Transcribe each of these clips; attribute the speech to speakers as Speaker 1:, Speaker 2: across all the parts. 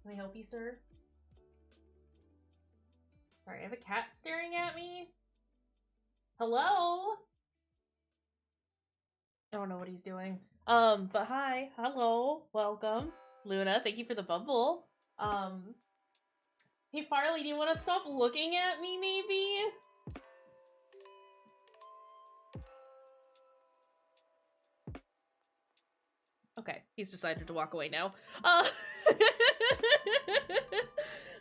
Speaker 1: Can I help you, sir? Sorry, I have a cat staring at me. Hello? I don't know what he's doing. But hi. Hello. Welcome. Luna, thank you for the bubble. Hey, Farley, do you want to stop looking at me, maybe? Okay, he's decided to walk away now. I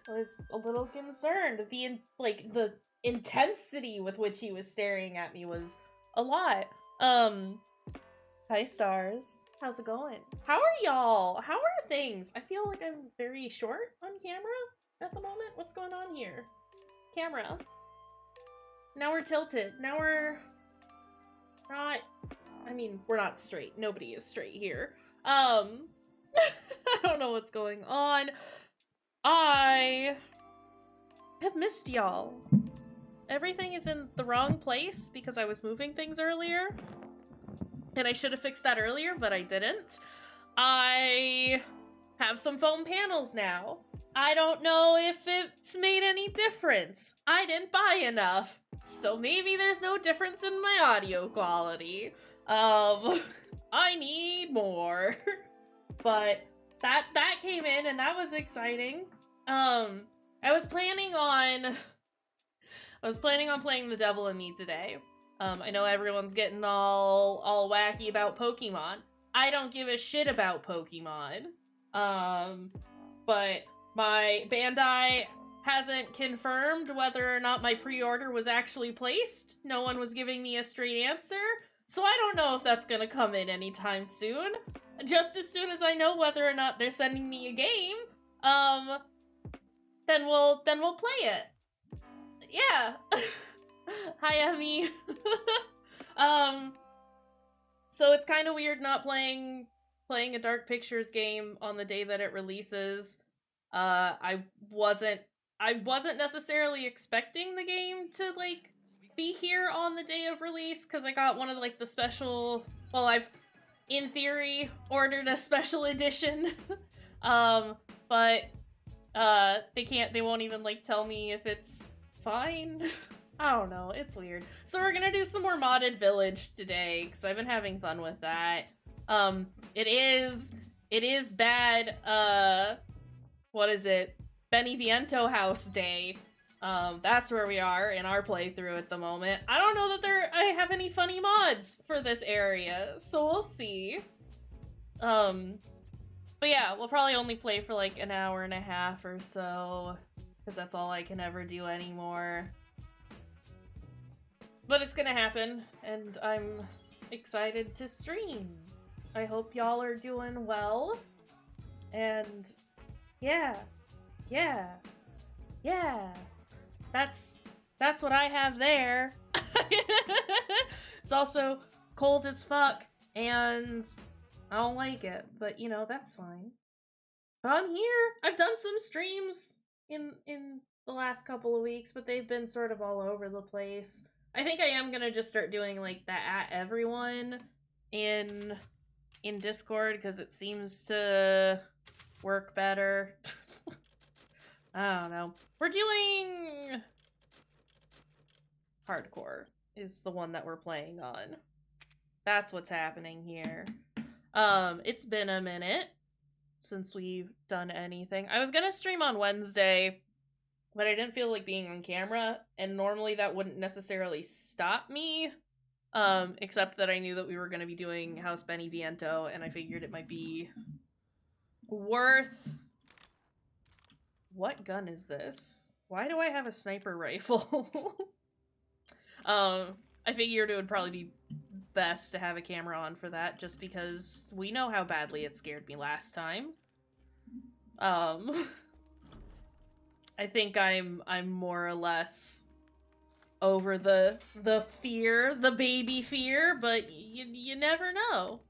Speaker 1: was a little concerned. The intensity with which he was staring at me was a lot. Hi, Stars. How's it going? How are y'all? How are things? I feel like I'm very short on camera at the moment. What's going on here? Camera. Now we're tilted. Now we're not... I mean, we're not straight. Nobody is straight here. I don't know what's going on. I have missed y'all. Everything is in the wrong place because I was moving things earlier. And I should have fixed that earlier, but I didn't. I have some foam panels now. I don't know if it's made any difference. I didn't buy enough. So maybe there's no difference in my audio quality. I need more. But that came in and that was exciting. I was planning on playing The Devil in Me today. I know everyone's getting all wacky about Pokemon. I don't give a shit about Pokemon. But my Bandai hasn't confirmed whether or not my pre-order was actually placed. No one was giving me a straight answer. So I don't know if that's gonna come in anytime soon. Just as soon as I know whether or not they're sending me a game, then we'll play it. Yeah. Hi, Emmy. So it's kind of weird not playing a Dark Pictures game on the day that it releases. I wasn't necessarily expecting the game to be here on the day of release because I got one of the special. Well, I've in theory ordered a special edition, but they won't even tell me if it's fine. I don't know, it's weird. So we're gonna do some more modded Village today, because I've been having fun with that. It is bad, what is it? Beneviento House Day. That's where we are in our playthrough at the moment. I don't know that I have any funny mods for this area, so we'll see. But yeah, we'll probably only play for an hour and a half or so, because that's all I can ever do anymore. But it's gonna happen, and I'm excited to stream. I hope y'all are doing well. And yeah. That's what I have there. It's also cold as fuck, and I don't like it, but that's fine. But I'm here. I've done some streams in the last couple of weeks, but they've been sort of all over the place. I think I am gonna just start doing that at everyone in Discord because it seems to work better. I don't know. We're doing hardcore is the one that we're playing on. That's what's happening here. It's been a minute since we've done anything. I was gonna stream on Wednesday, but I didn't feel like being on camera, and normally that wouldn't necessarily stop me, except that I knew that we were going to be doing House Beneviento, and I figured it might be worth... What gun is this? Why do I have a sniper rifle? I figured it would probably be best to have a camera on for that, just because we know how badly it scared me last time. I think I'm more or less over the fear, the baby fear, but you never know.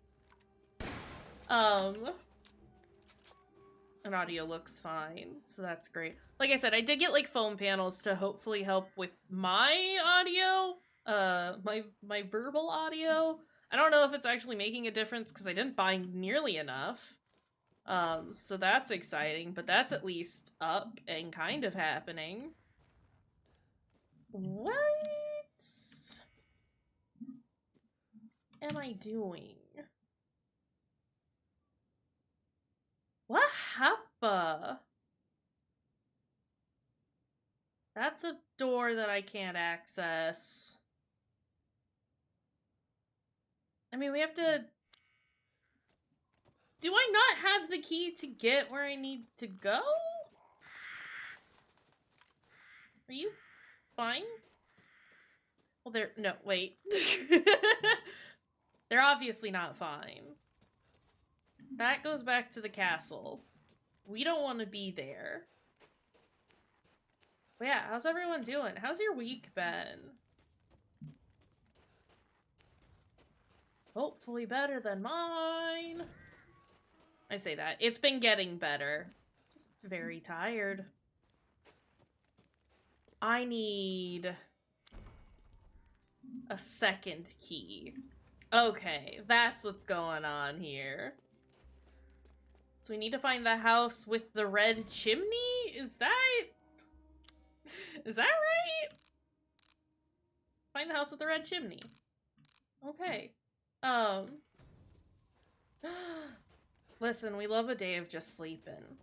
Speaker 1: And audio looks fine, so that's great. Like I said, I did get foam panels to hopefully help with my audio, my verbal audio. I don't know if it's actually making a difference because I didn't buy nearly enough. So that's exciting, but that's at least up and kind of happening. What am I doing? What happened? That's a door that I can't access. I mean, we have to... Do I not have the key to get where I need to go? Are you fine? Well, they're... No, wait. They're obviously not fine. That goes back to the castle. We don't want to be there. But yeah, how's everyone doing? How's your week been? Hopefully better than mine. I say that. It's been getting better. Just very tired. I need a second key. Okay, that's what's going on here. So we need to find the house with the red chimney? Is that right? Find the house with the red chimney. Okay. Listen, we love a day of just sleeping.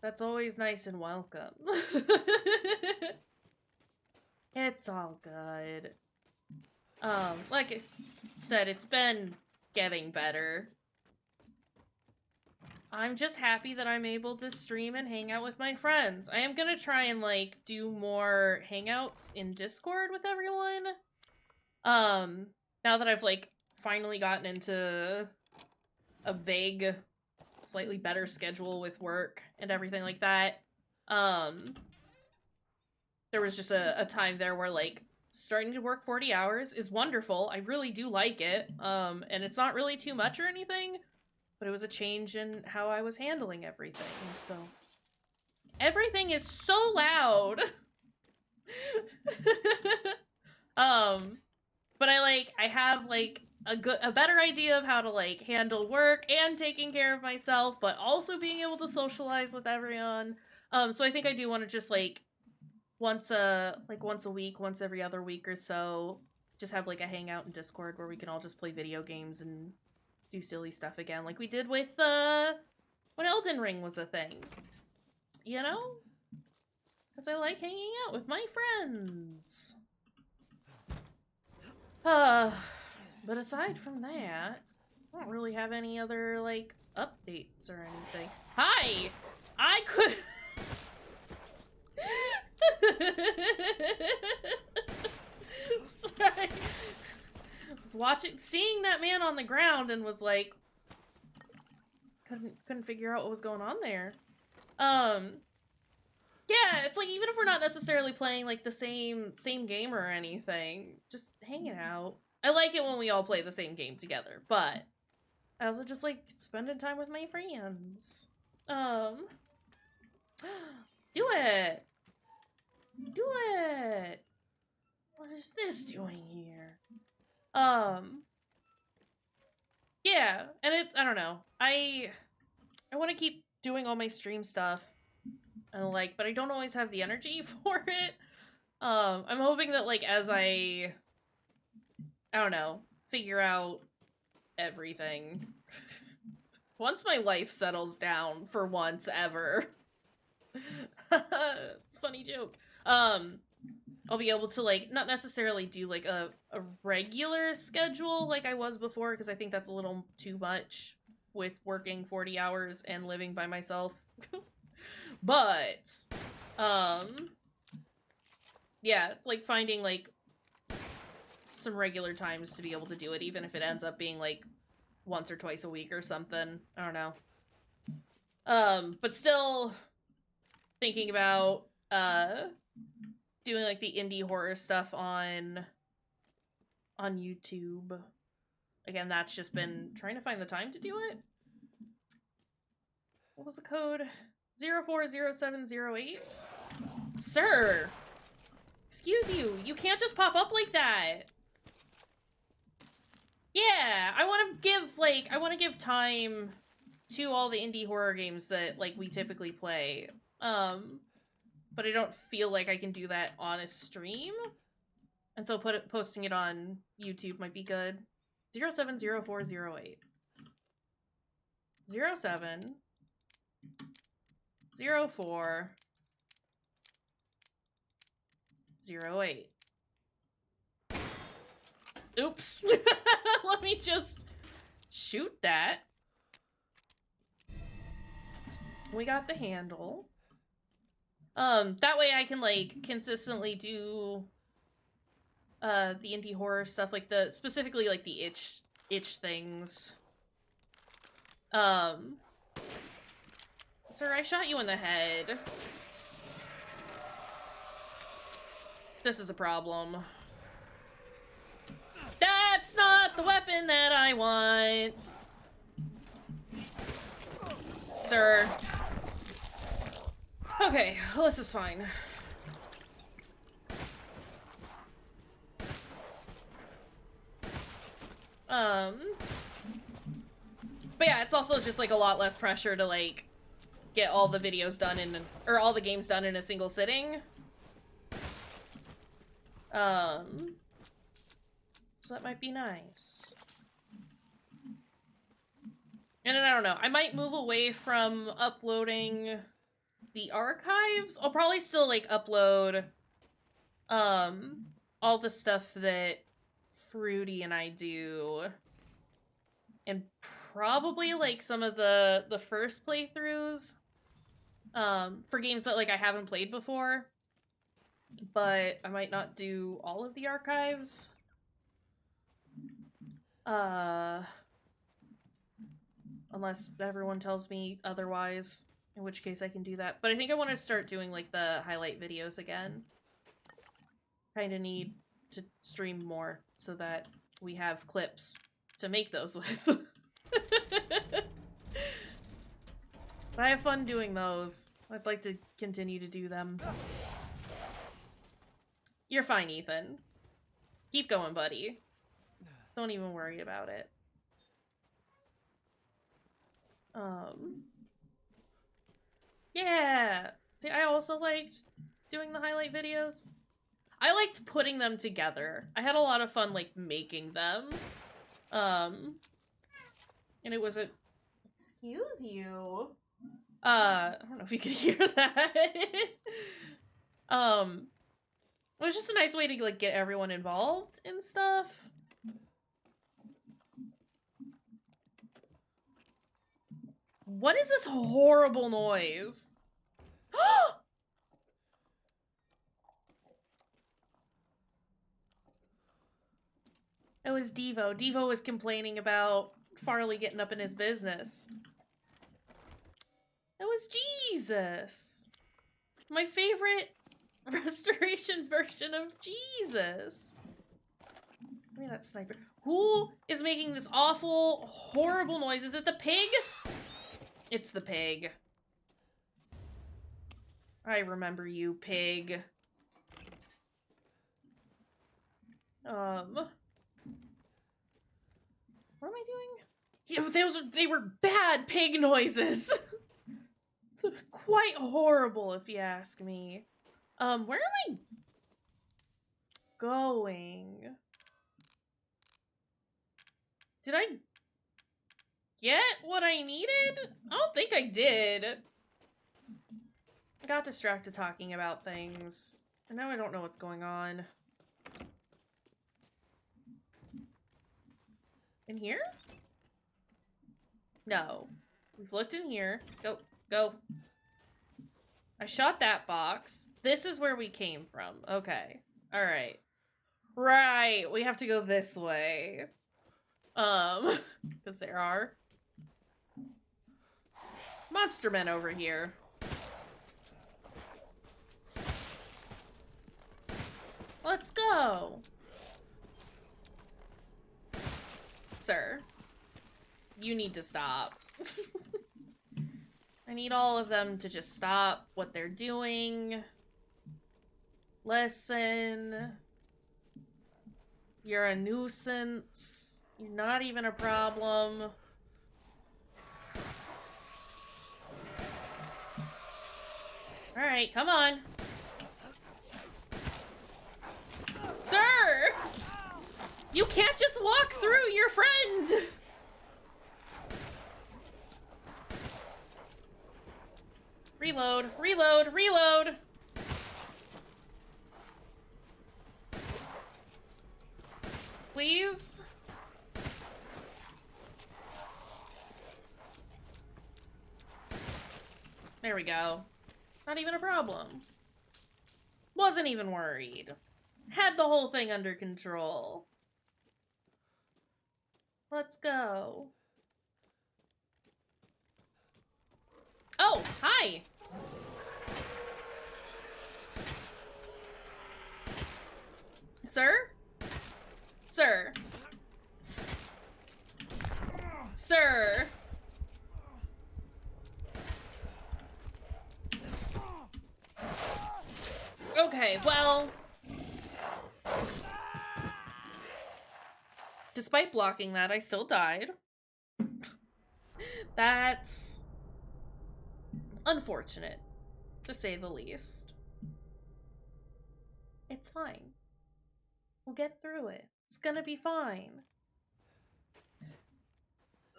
Speaker 1: That's always nice and welcome. It's all good. Like I said, it's been getting better. I'm just happy that I'm able to stream and hang out with my friends. I am gonna try and, like, do more hangouts in Discord with everyone. Now that I've, like, finally gotten into a vague, slightly better schedule with work and everything like that. There was just a time there where, like, starting to work 40 hours is wonderful. I really do like it. And it's not really too much or anything, but it was a change in how I was handling everything, so... Everything is so loud! But I have, like, a better idea of how to, like, handle work and taking care of myself, but also being able to socialize with everyone. So I think I do want to just, like, once a week, once every other week or so, just have, like, a hangout in Discord where we can all just play video games and do silly stuff again, like we did with, when Elden Ring was a thing. You know? Because I like hanging out with my friends. But aside from that, I don't really have any other, like, updates or anything. Hi! I could... Sorry. I was seeing that man on the ground and was like... Couldn't figure out what was going on there. Yeah, it's like, even if we're not necessarily playing, like, the same game or anything, just hanging out. I like it when we all play the same game together, but I also just like spending time with my friends. Do it! Do it! What is this doing here? Yeah, and I don't know. I want to keep doing all my stream stuff, and like, but I don't always have the energy for it. I'm hoping that, like, as I don't know, figure out everything. Once my life settles down for once ever. It's a funny joke. I'll be able to, like, not necessarily do, like, a regular schedule like I was before, because I think that's a little too much with working 40 hours and living by myself. But, yeah, like, finding, like, some regular times to be able to do it, even if it ends up being, like, once or twice a week or something. I don't know. But still thinking about, doing, like, the indie horror stuff on YouTube. Again, that's just been trying to find the time to do it. What was the code? 040708? Sir! Excuse you, you can't just pop up like that! Yeah, I want to give time to all the indie horror games that like we typically play. But I don't feel like I can do that on a stream. And so posting it on YouTube might be good. 070408. 070408. Oops. Let me just shoot that. We got the handle. That way I can like consistently do the indie horror stuff, like the specifically like the itch things. Sir, I shot you in the head. This is a problem. That's not the weapon that I want. Sir. Okay, well, this is fine. But yeah, it's also just like a lot less pressure to like get all the videos done in, or all the games done in a single sitting. So that might be nice. And then I don't know, I might move away from uploading the archives. I'll probably still like upload all the stuff that Fruity and I do, and probably like some of the first playthroughs for games that like I haven't played before, but I might not do all of the archives. Unless everyone tells me otherwise, in which case I can do that. But I think I want to start doing like the highlight videos again. Kind of need to stream more so that we have clips to make those with. But I have fun doing those. I'd like to continue to do them. You're fine, Ethan. Keep going, buddy. Don't even worry about it. Yeah! See, I also liked doing the highlight videos. I liked putting them together. I had a lot of fun, like, making them. And it was a... Excuse you? I don't know if you could hear that. It was just a nice way to, like, get everyone involved and stuff. What is this horrible noise? It was Devo. Devo was complaining about Farley getting up in his business. It was Jesus. My favorite restoration version of Jesus. Give me that sniper. Who is making this awful, horrible noise? Is it the pig? It's the pig. I remember you, pig. What am I doing? Yeah, they were bad pig noises. Quite horrible, if you ask me. Where am I going? Did I get what I needed? I don't think I did. I got distracted talking about things, and now I don't know what's going on. In here? No. We've looked in here. Go. Go. I shot that box. This is where we came from. Okay. Alright. Right. We have to go this way. Because there are monster men over here. Let's go. Sir, you need to stop. I need all of them to just stop what they're doing. Listen. You're a nuisance. You're not even a problem. Alright, come on. Sir! You can't just walk through your friend! Reload, reload, reload! Please? There we go. Not even a problem. Wasn't even worried. Had the whole thing under control. Let's go. Oh, hi! Sir? Sir. Sir. Okay, well... Despite blocking that, I still died. That's... unfortunate, to say the least. It's fine. We'll get through it. It's gonna be fine.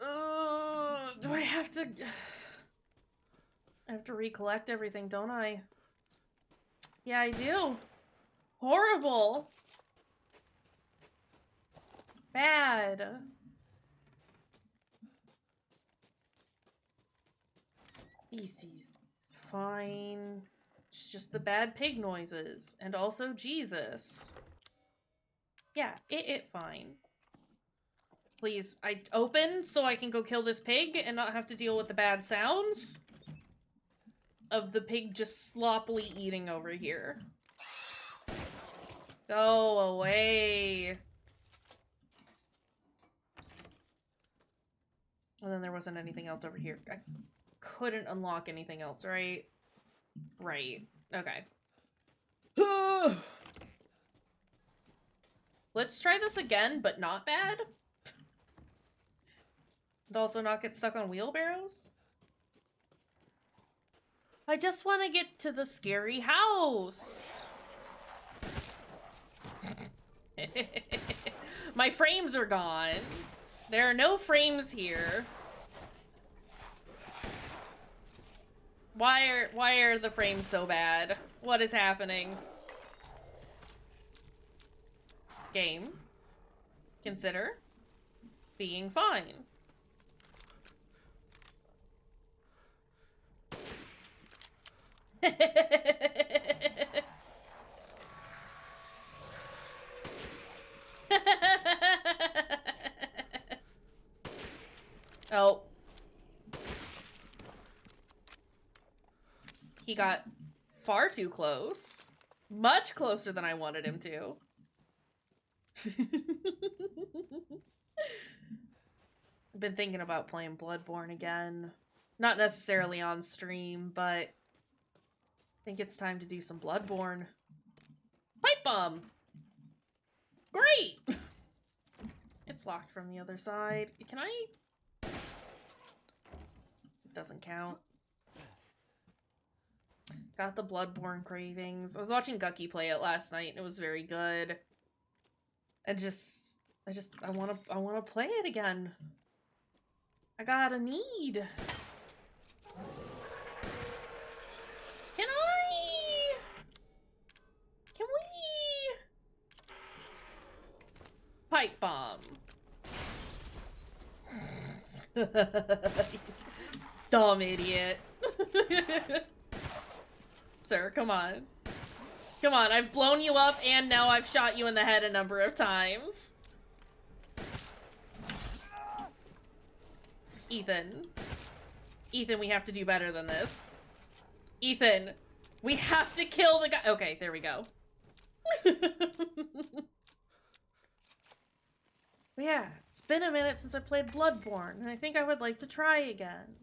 Speaker 1: Do I have to... I have to recollect everything, don't I? Yeah, I do. Horrible. Bad. Feces. Fine. It's just the bad pig noises. And also Jesus. Yeah, it fine. Please, I open so I can go kill this pig and not have to deal with the bad sounds of the pig just sloppily eating over here. Go away. And then there wasn't anything else over here. I couldn't unlock anything else, right? Right. Okay. Let's try this again, but not bad. And also not get stuck on wheelbarrows. I just want to get to the scary house. My frames are gone. There are no frames here. Why are the frames so bad? What is happening? Game. Consider being fine. Oh. He got far too close. Much closer than I wanted him to. I've been thinking about playing Bloodborne again. Not necessarily on stream, but I think it's time to do some Bloodborne. Pipe bomb! Great! It's locked from the other side. Can I? It doesn't count. Got the Bloodborne cravings. I was watching Gucky play it last night and it was very good. And I wanna play it again. I got a need. Can we? Pipe bomb. Dumb idiot. Sir, come on. Come on, I've blown you up and now I've shot you in the head a number of times. Ethan. Ethan, we have to do better than this. Ethan, we have to kill the guy. Okay, there we go. Yeah, it's been a minute since I played Bloodborne, and I think I would like to try again.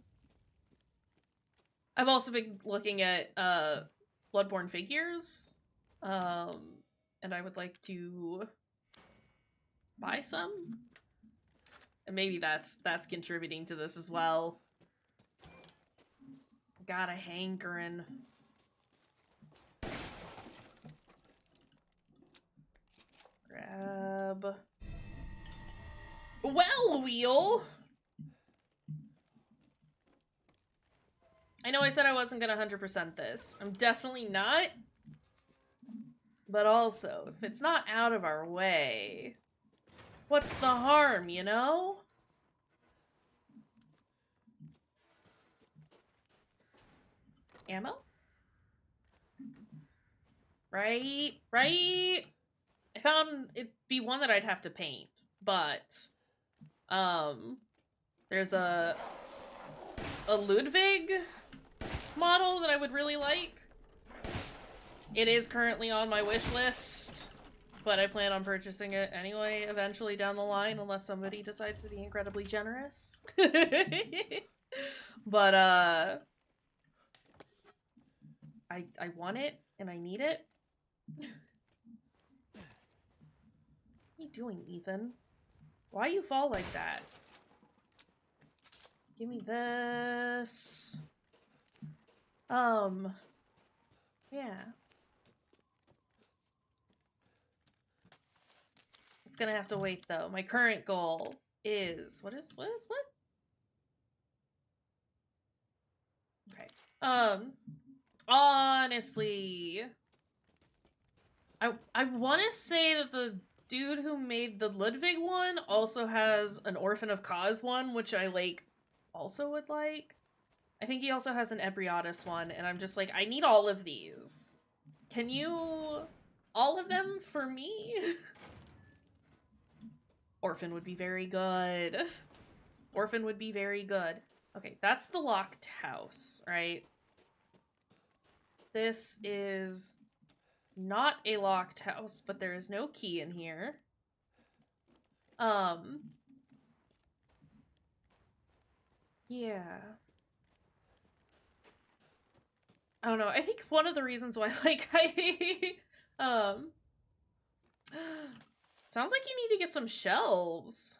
Speaker 1: I've also been looking at Bloodborne figures, and I would like to buy some. And maybe that's contributing to this as well. Got a hankering. Grab. Well, Wheel! I know I said I wasn't gonna 100% this. I'm definitely not. But also, if it's not out of our way, what's the harm, you know? Ammo? Right? Right? I found it'd be one that I'd have to paint, but there's a Ludwig model that I would really like. It is currently on my wish list, but I plan on purchasing it anyway eventually down the line unless somebody decides to be incredibly generous. But I want it and I need it. What are you doing, Ethan? Why you fall like that? Give me this. Yeah. It's gonna have to wait though. My current goal is what? Okay. Honestly, I want to say that the dude who made the Ludwig one also has an Orphan of Cause one, which I also would like. I think he also has an Ebriotus one, and I'm just like, I need all of these. Can you all of them for me? Orphan would be very good. Orphan would be very good. Okay, that's the locked house, right? This is not a locked house, but there is no key in here. Yeah. I don't know. I think one of the reasons why, sounds like you need to get some shelves.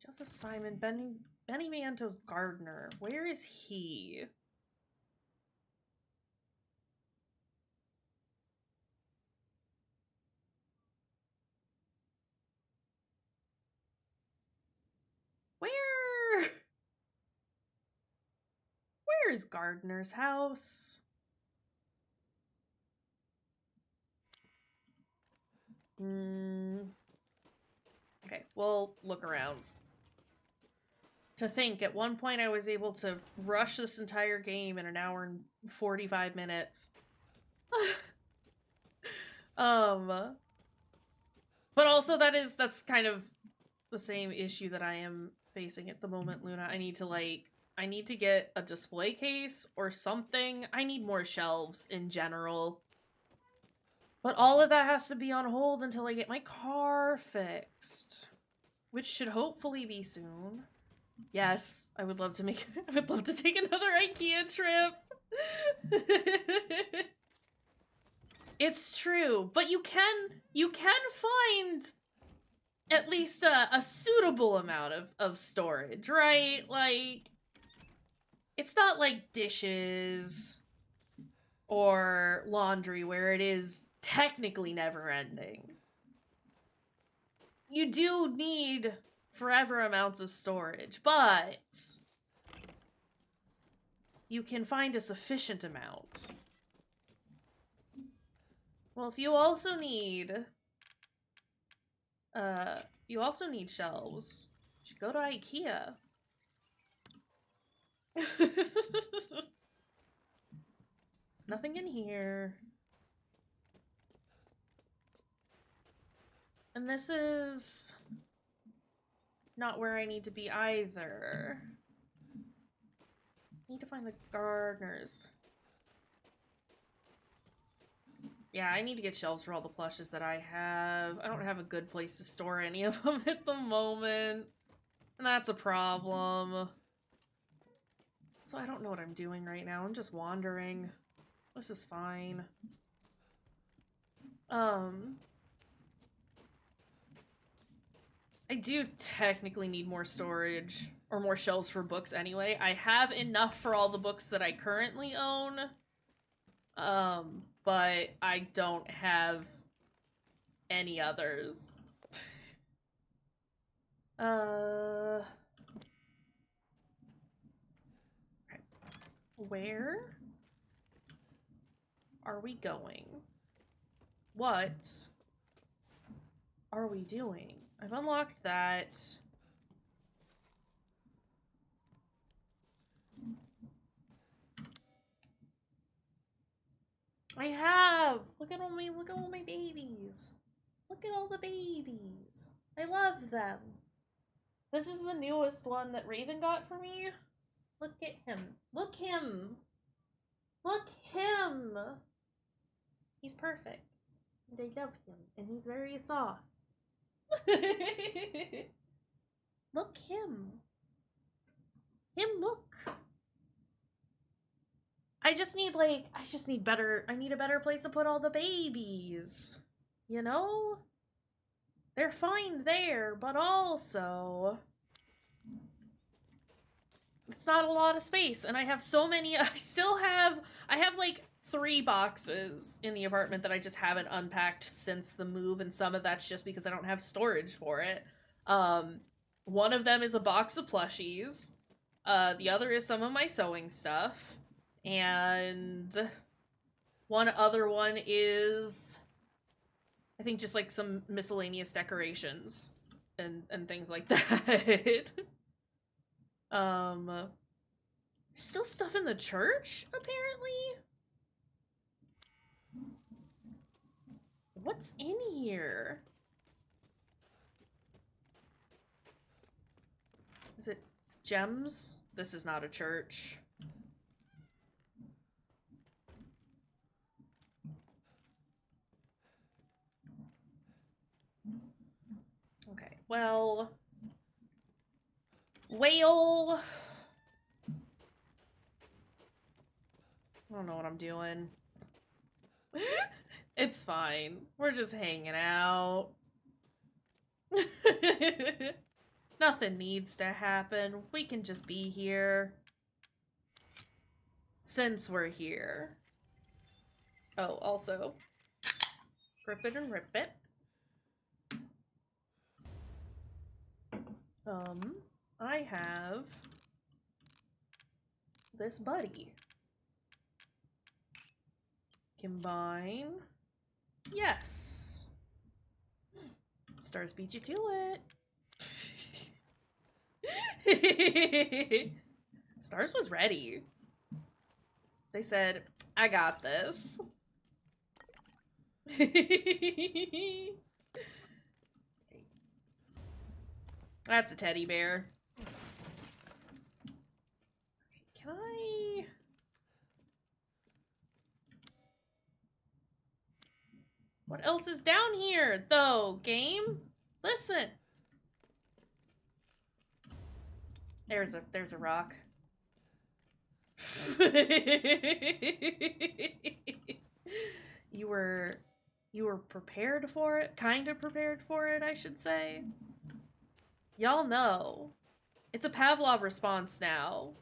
Speaker 1: Joseph Simon, Benny Manto's gardener. Where is he? Where is Gardener's house? Okay, we'll look around. To think, at one point I was able to rush this entire game in an hour and 45 minutes. But also that's kind of the same issue that I am facing at the moment, Luna. I need to get a display case or something. I need more shelves in general. But all of that has to be on hold until I get my car fixed. Which should hopefully be soon. Yes, I would love to take another IKEA trip. It's true, but you can find at least a suitable amount of storage, right? Like, it's not like dishes or laundry where it is technically never ending. You do need forever amounts of storage, but you can find a sufficient amount. Well, if you also need shelves, you should go to IKEA. Nothing in here. And this is not where I need to be either. I need to find the gardeners. Yeah, I need to get shelves for all the plushes that I have. I don't have a good place to store any of them at the moment. And that's a problem. So I don't know what I'm doing right now. I'm just wandering. This is fine. I do technically need more storage, or more shelves for books anyway. I have enough for all the books that I currently own. But I don't have any others. Where are we going? What are we doing? I've unlocked that. I have! Look at all my babies. Look at all the babies. I love them. This is the newest one that Raven got for me. Look at him. Look him. Look him. He's perfect. And I love him. And he's very soft. Look him. Look. I need a better place to put all the babies. You know? They're fine there, but also it's not a lot of space, and I have so many. I have like 3 boxes in the apartment that I just haven't unpacked since the move, and some of that's just because I don't have storage for it. One of them is a box of plushies. The other is some of my sewing stuff. And one other one is, I think, just like some miscellaneous decorations and things like that. There's still stuff in the church, apparently. What's in here? Is it gems? This is not a church. Okay, well... Whale... I don't know what I'm doing. It's fine. We're just hanging out. Nothing needs to happen. We can just be here. Since we're here. Oh, also. Rip it and rip it. I have this buddy. Combine. Yes. Stars beat you to it. Stars was ready. They said, I got this. That's a teddy bear. Can I... What else is down here, though, game? Listen. There's a rock. You were prepared for it? Kind of prepared for it, I should say. Y'all know. It's a Pavlov response now,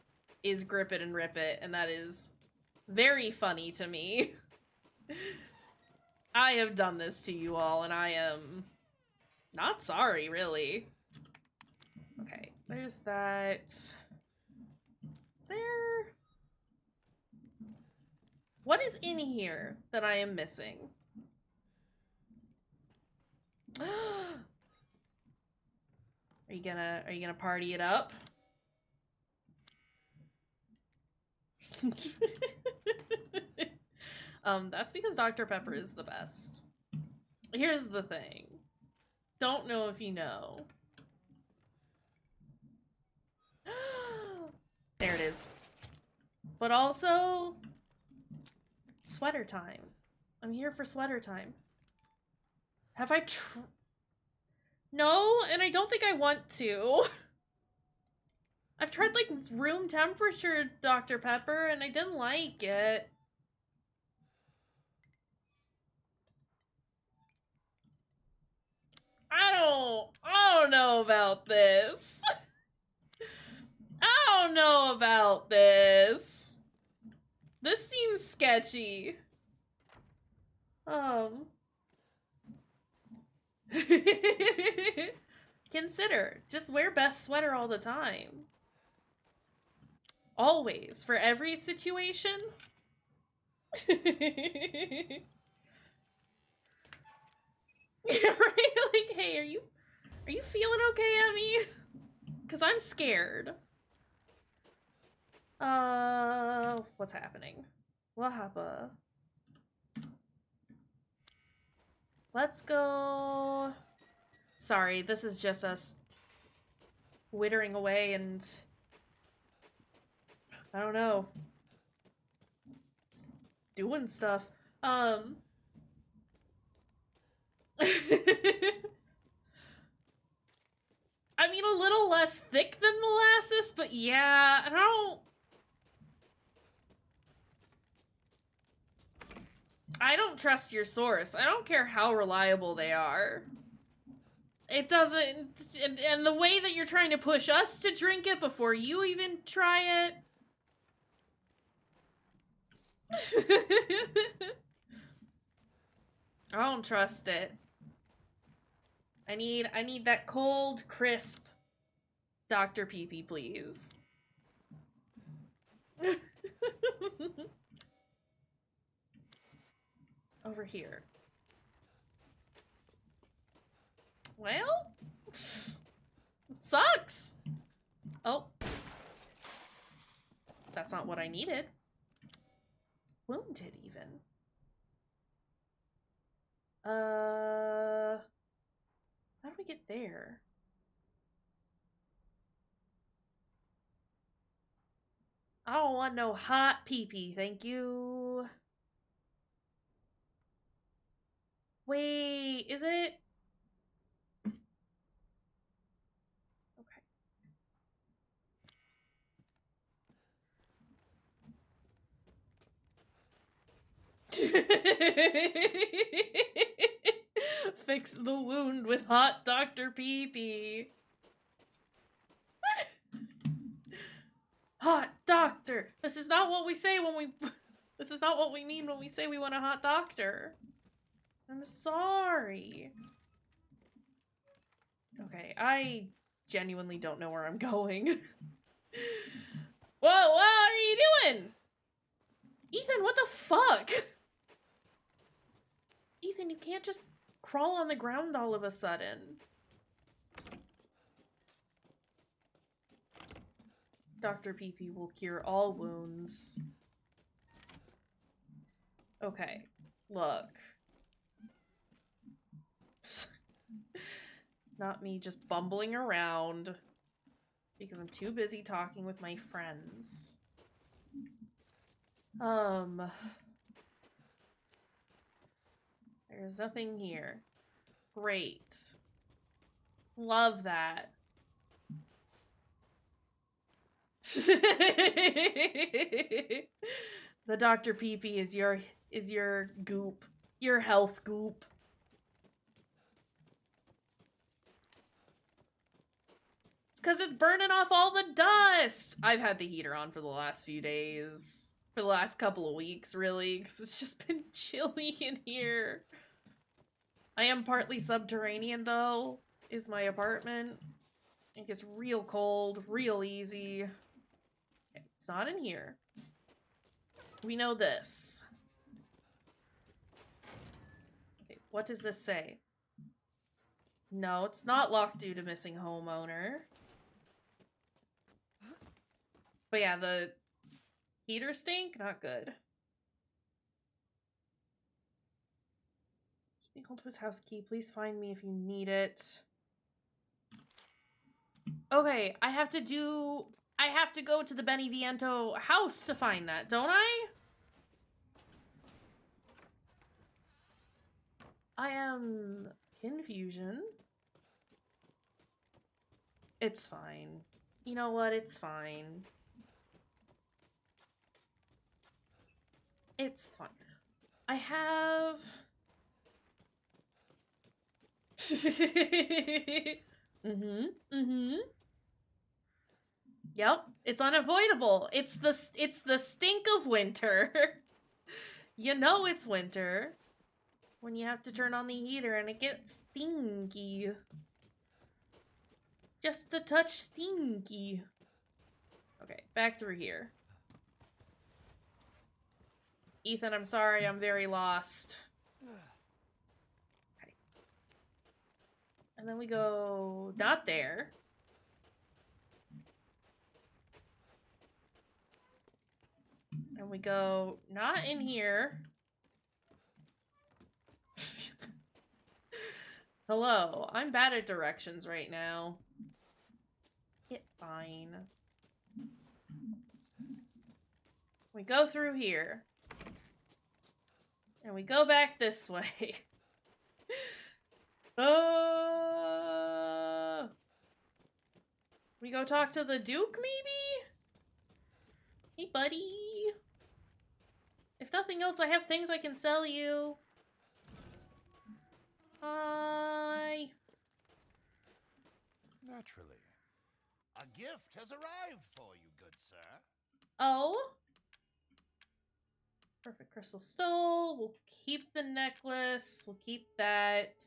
Speaker 1: is grip it and rip it, and that is very funny to me. I have done this to you all, and I am not sorry, really. Okay, there's that. Is there... What is in here that I am missing? Are you gonna party it up? That's because Dr. Pepper is the best. Here's the thing. Don't know if you know. There it is. But also, sweater time. I'm here for sweater time. Have I No, and I don't think I want to. I've tried, like, room temperature Dr. Pepper, and I didn't like it. I don't know about this. I don't know about this. This seems sketchy. Um, consider, just wear best sweater all the time. Always, for every situation. Right? Like, hey, are you feeling okay, Emmy? Cause I'm scared. What's happening? What happened? Let's go. Sorry, this is just us wittering away and I don't know, doing stuff. I mean, a little less thick than molasses, but yeah, I don't trust your source. I don't care how reliable they are. It doesn't, and the way that you're trying to push us to drink it before you even try it. I don't trust it. I need that cold, crisp Dr. Pee-Pee, please. Over here. Well, it sucks. Oh. That's not what I needed. Wounded, even. How do we get there? I don't want no hot pee-pee, thank you. Wait, is it? Fix the wound with hot Dr. Pee-Pee. Hot doctor. This is not what we say when we... This is not what we mean when we say we want a hot doctor. I'm sorry. Okay, I genuinely don't know where I'm going. Whoa, what are you doing? Ethan, what the fuck? Ethan, you can't just crawl on the ground all of a sudden. Dr. Pee-Pee will cure all wounds. Okay, look. Not me just bumbling around because I'm too busy talking with my friends. There's nothing here. Great. Love that. The Dr. Pee-Pee is your goop. Your health goop. It's because it's burning off all the dust. I've had the heater on for the last few days. For the last couple of weeks, really, because it's just been chilly in here. I am partly subterranean, though, is my apartment. It gets real cold, real easy. Okay, it's not in here. We know this. Okay, what does this say? No, it's not locked due to missing homeowner. But yeah, the heater stink? Not good. Keeping hold of his house key. Please find me if you need it. Okay, I have to go to the Beneviento house to find that, don't I? I am confusion. It's fine. You know what? It's fine. It's fine. I have... Yep, it's unavoidable. It's the stink of winter. You know it's winter. when you have to turn on the heater and it gets stinky. Just a touch stinky. Okay, back through here. Ethan, I'm sorry, I'm very lost. Okay. And then we go not there. And we go not in here. Hello, I'm bad at directions right now. It's fine. We go through here. And we go back this way. We go talk to the Duke, maybe? Hey, buddy. If nothing else, I have things I can sell you. Hi.
Speaker 2: Naturally. A gift has arrived for you, good sir.
Speaker 1: Oh. Perfect crystal stole. We'll keep the necklace. We'll keep that.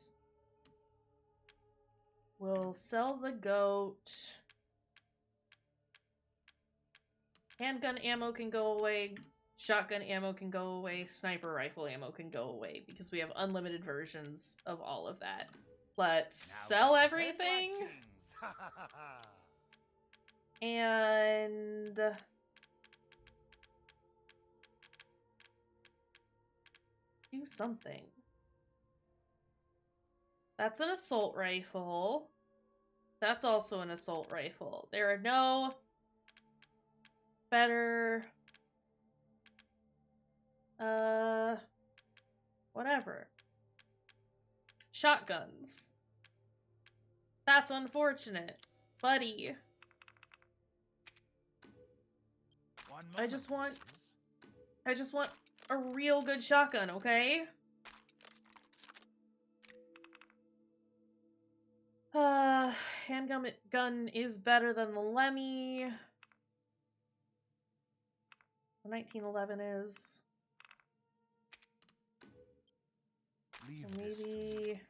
Speaker 1: We'll sell the goat. Handgun ammo can go away. Shotgun ammo can go away. Sniper rifle ammo can go away because we have unlimited versions of all of that. Let's sell everything. And do something. That's an assault rifle. That's also an assault rifle. There are no better whatever. Shotguns. That's unfortunate. Buddy. I just want a real good shotgun, okay? Handgun is better than the Lemmy. The 1911 is. So maybe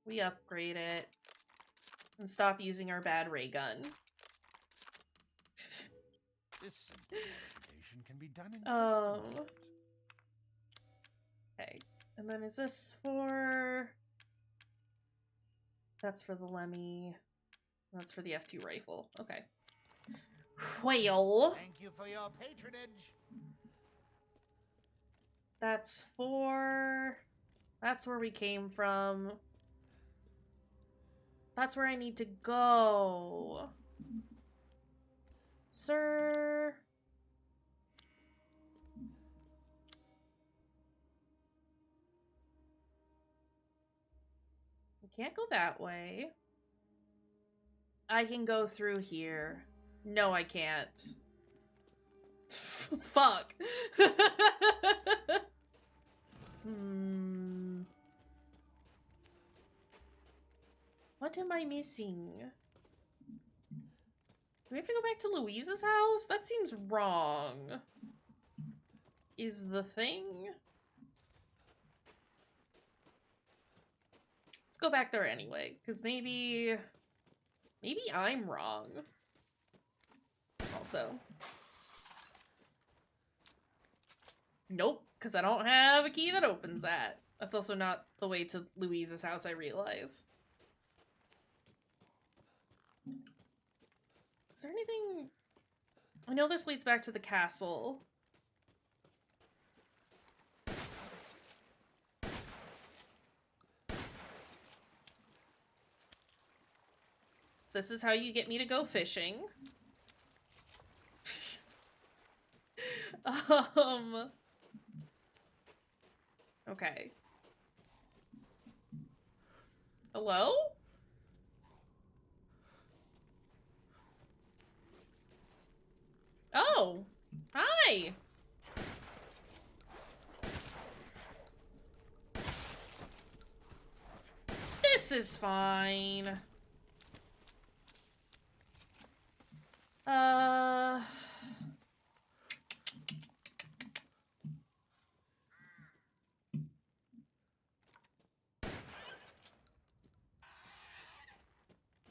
Speaker 1: we upgrade it and stop using our bad ray gun.
Speaker 2: This simplification can be done in just a moment.
Speaker 1: Okay, and then is this for? That's for the Lemmy. That's for the F2 rifle. Okay. Well.
Speaker 2: Thank you for your patronage.
Speaker 1: That's for. That's where we came from. That's where I need to go. Sir. We can't go that way. I can go through here. No, I can't. Fuck. What am I missing? Do we have to go back to Louise's house? That seems wrong. Is the thing? Let's go back there anyway, because maybe I'm wrong. Also. Nope, because I don't have a key that opens that. That's also not the way to Louise's house, I realize. Is there anything... I know this leads back to the castle. This is how you get me to go fishing. Okay. Hello? Oh, hi. This is fine.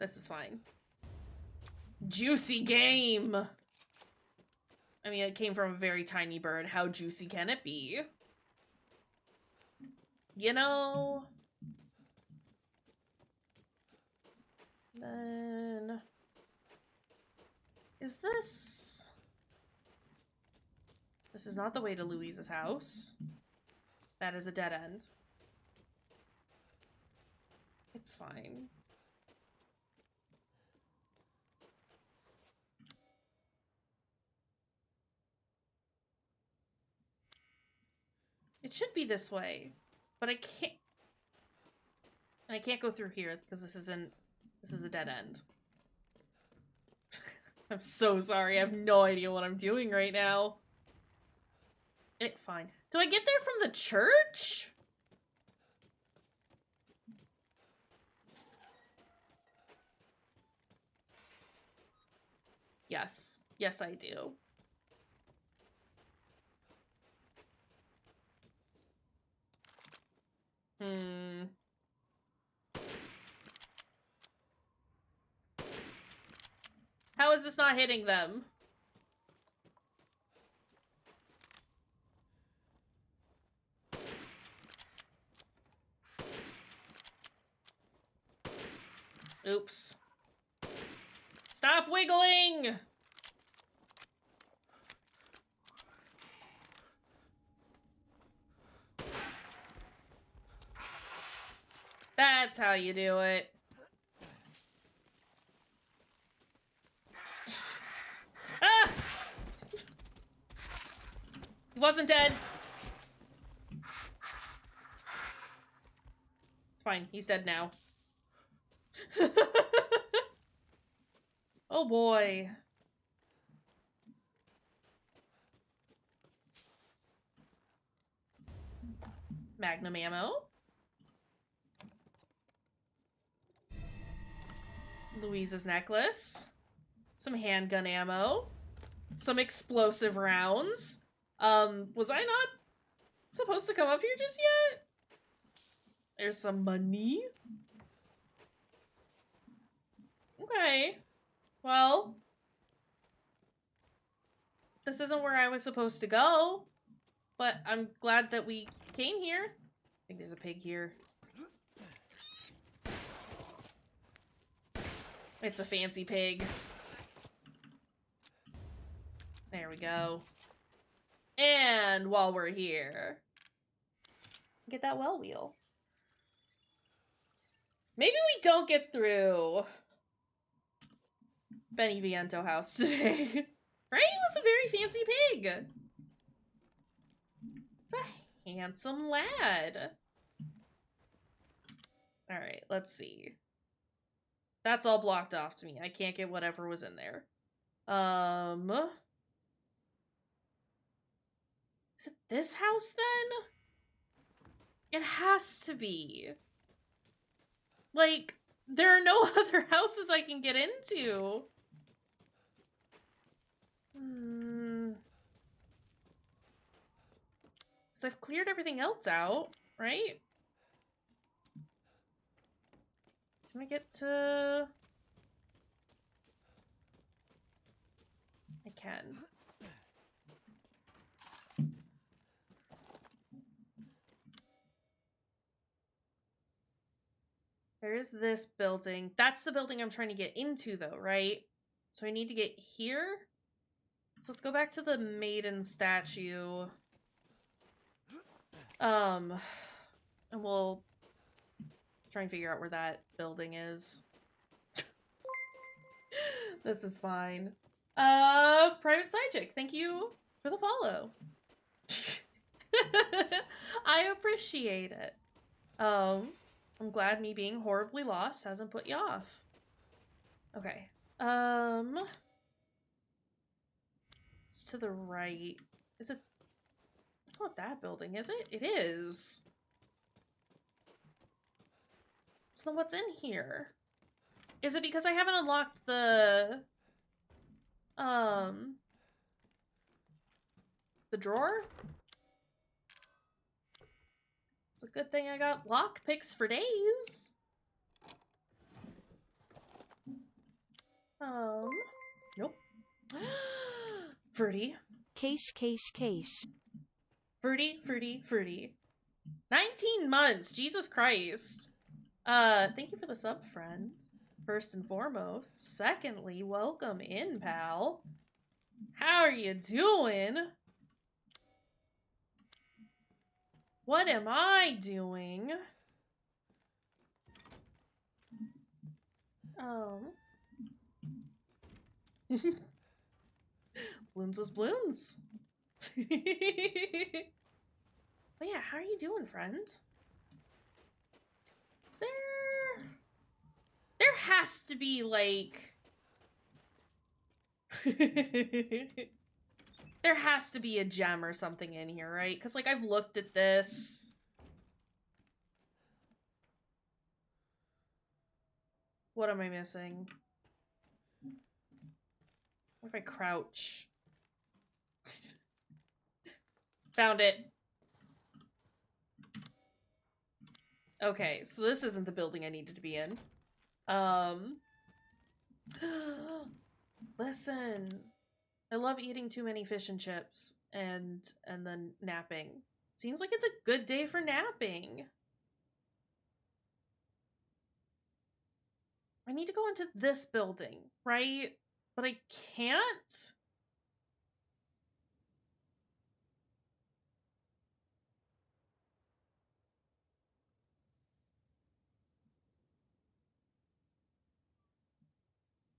Speaker 1: This is fine. Juicy game! I mean, it came from a very tiny bird. How juicy can it be? You know... Then... Is this... This is not the way to Louise's house. That is a dead end. It's fine. It should be this way, but I can't. And I can't go through here because this is a dead end. I'm so sorry. I have no idea what I'm doing right now. Fine. Do I get there from the church? Yes. Yes, I do. How is this not hitting them? Oops. Stop wiggling! That's how you do it. Ah! He wasn't dead. It's fine. He's dead now. Oh boy. Magnum ammo. Louise's necklace. Some handgun ammo. Some explosive rounds. Was I not supposed to come up here just yet? There's some money. Okay. Well, this isn't where I was supposed to go, but I'm glad that we came here. I think there's a pig here. It's a fancy pig. There we go. And while we're here, get that well wheel. Maybe we don't get through Beneviento house today. Right? It was a very fancy pig. It's a handsome lad. Alright, let's see. That's all blocked off to me. I can't get whatever was in there. Is it this house then? It has to be. Like, there are no other houses I can get into. So I've cleared everything else out, right? Can I get to... I can. There is this building. That's the building I'm trying to get into, though, right? So I need to get here. So let's go back to the maiden statue. And we'll try and figure out where that building is. This is fine. Private Side Chick, thank you for the follow. I appreciate it. I'm glad me being horribly lost hasn't put you off. Okay. It's to the right. Is it? It's not that building, is it? It is. So then what's in here? Is it because I haven't unlocked the drawer? It's a good thing I got lock picks for days. Nope. Fruity.
Speaker 3: Kayshurrr.
Speaker 1: Fruity. 19 months, Jesus Christ. Thank you for the sub, friend. First and foremost. Secondly, welcome in, pal. How are you doing? What am I doing? Bloons was bloons. But yeah, how are you doing, friend? Is there has to be, like... There has to be a gem or something in here, right? Because, like, I've looked at this. What am I missing? What if I crouch? Found it. Okay, so this isn't the building I needed to be in. Listen. I love eating too many fish and chips and then napping. Seems like it's a good day for napping. I need to go into this building, right? But I can't?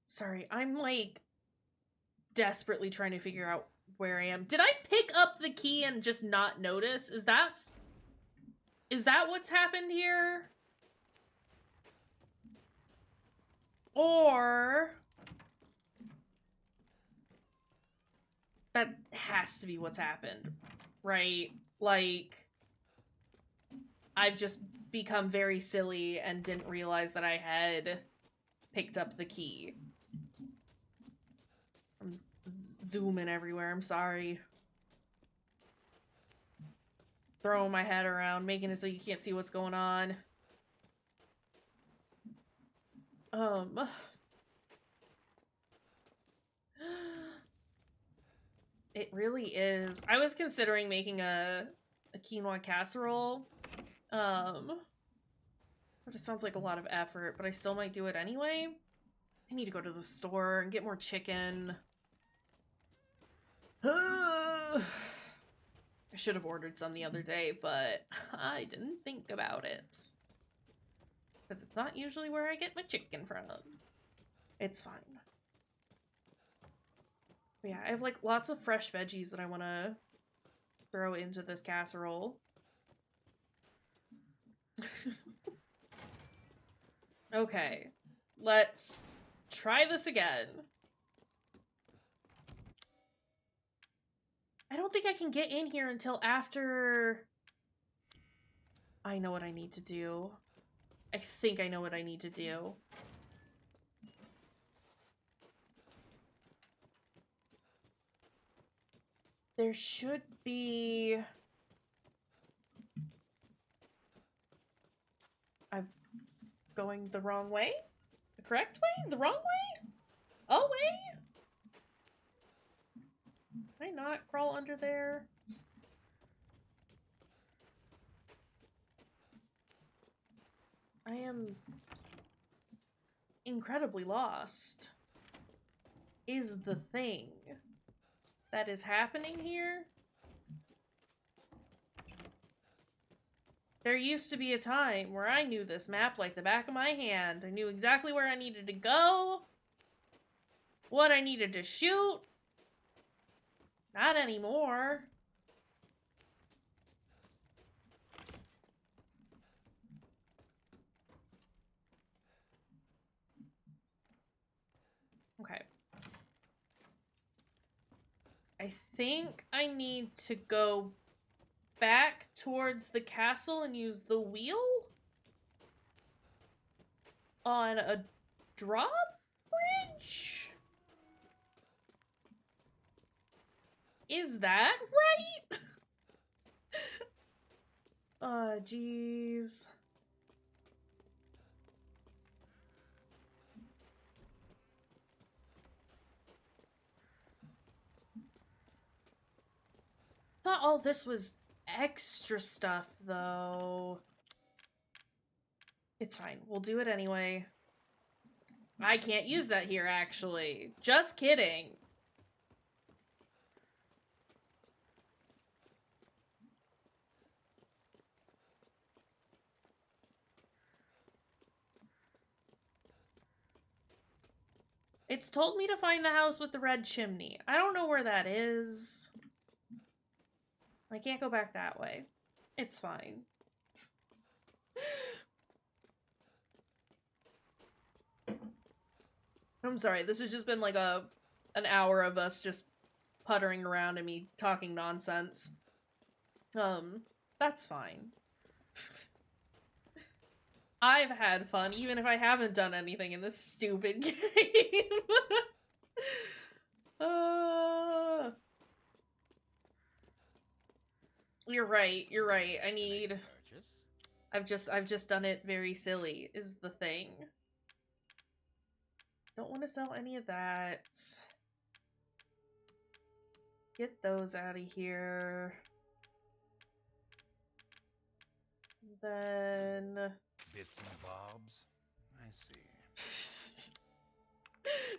Speaker 1: Sorry, I'm like desperately trying to figure out where I am. Did I pick up the key and just not notice? Is that what's happened here? Or that has to be what's happened, right? Like, I've just become very silly and didn't realize that I had picked up the key. I'm zooming everywhere, I'm sorry. Throwing my head around, making it so you can't see what's going on. It really is. I was considering making a quinoa casserole. But it sounds like a lot of effort, but I still might do it anyway. I need to go to the store and get more chicken. I should have ordered some the other day, but I didn't think about it. Because it's not usually where I get my chicken from. It's fine. But yeah, I have like lots of fresh veggies that I want to throw into this casserole. Okay, let's try this again. I don't think I can get in here until after... I know what I need to do. I think I know what I need to do. There should be... I'm going the wrong way? The correct way? The wrong way? Oh, way? Can I not crawl under there? I am incredibly lost. Is the thing that is happening here? There used to be a time where I knew this map like the back of my hand. I knew exactly where I needed to go, what I needed to shoot. Not anymore. Okay. I think I need to go back towards the castle and use the wheel on a drawbridge? Is that right? Jeez. thought all this was extra stuff, though. It's fine. We'll do it anyway. I can't use that here, actually. Just kidding. It's told me to find the house with the red chimney. I don't know where that is. I can't go back that way. It's fine. I'm sorry, this has just been like an hour of us just puttering around and me talking nonsense. That's fine. I've had fun, even if I haven't done anything in this stupid game. You're right, you're right. I need... I've just done it very silly, is the thing. Don't want to sell any of that. Get those out of here. Then...
Speaker 2: Bits and bobs. I see.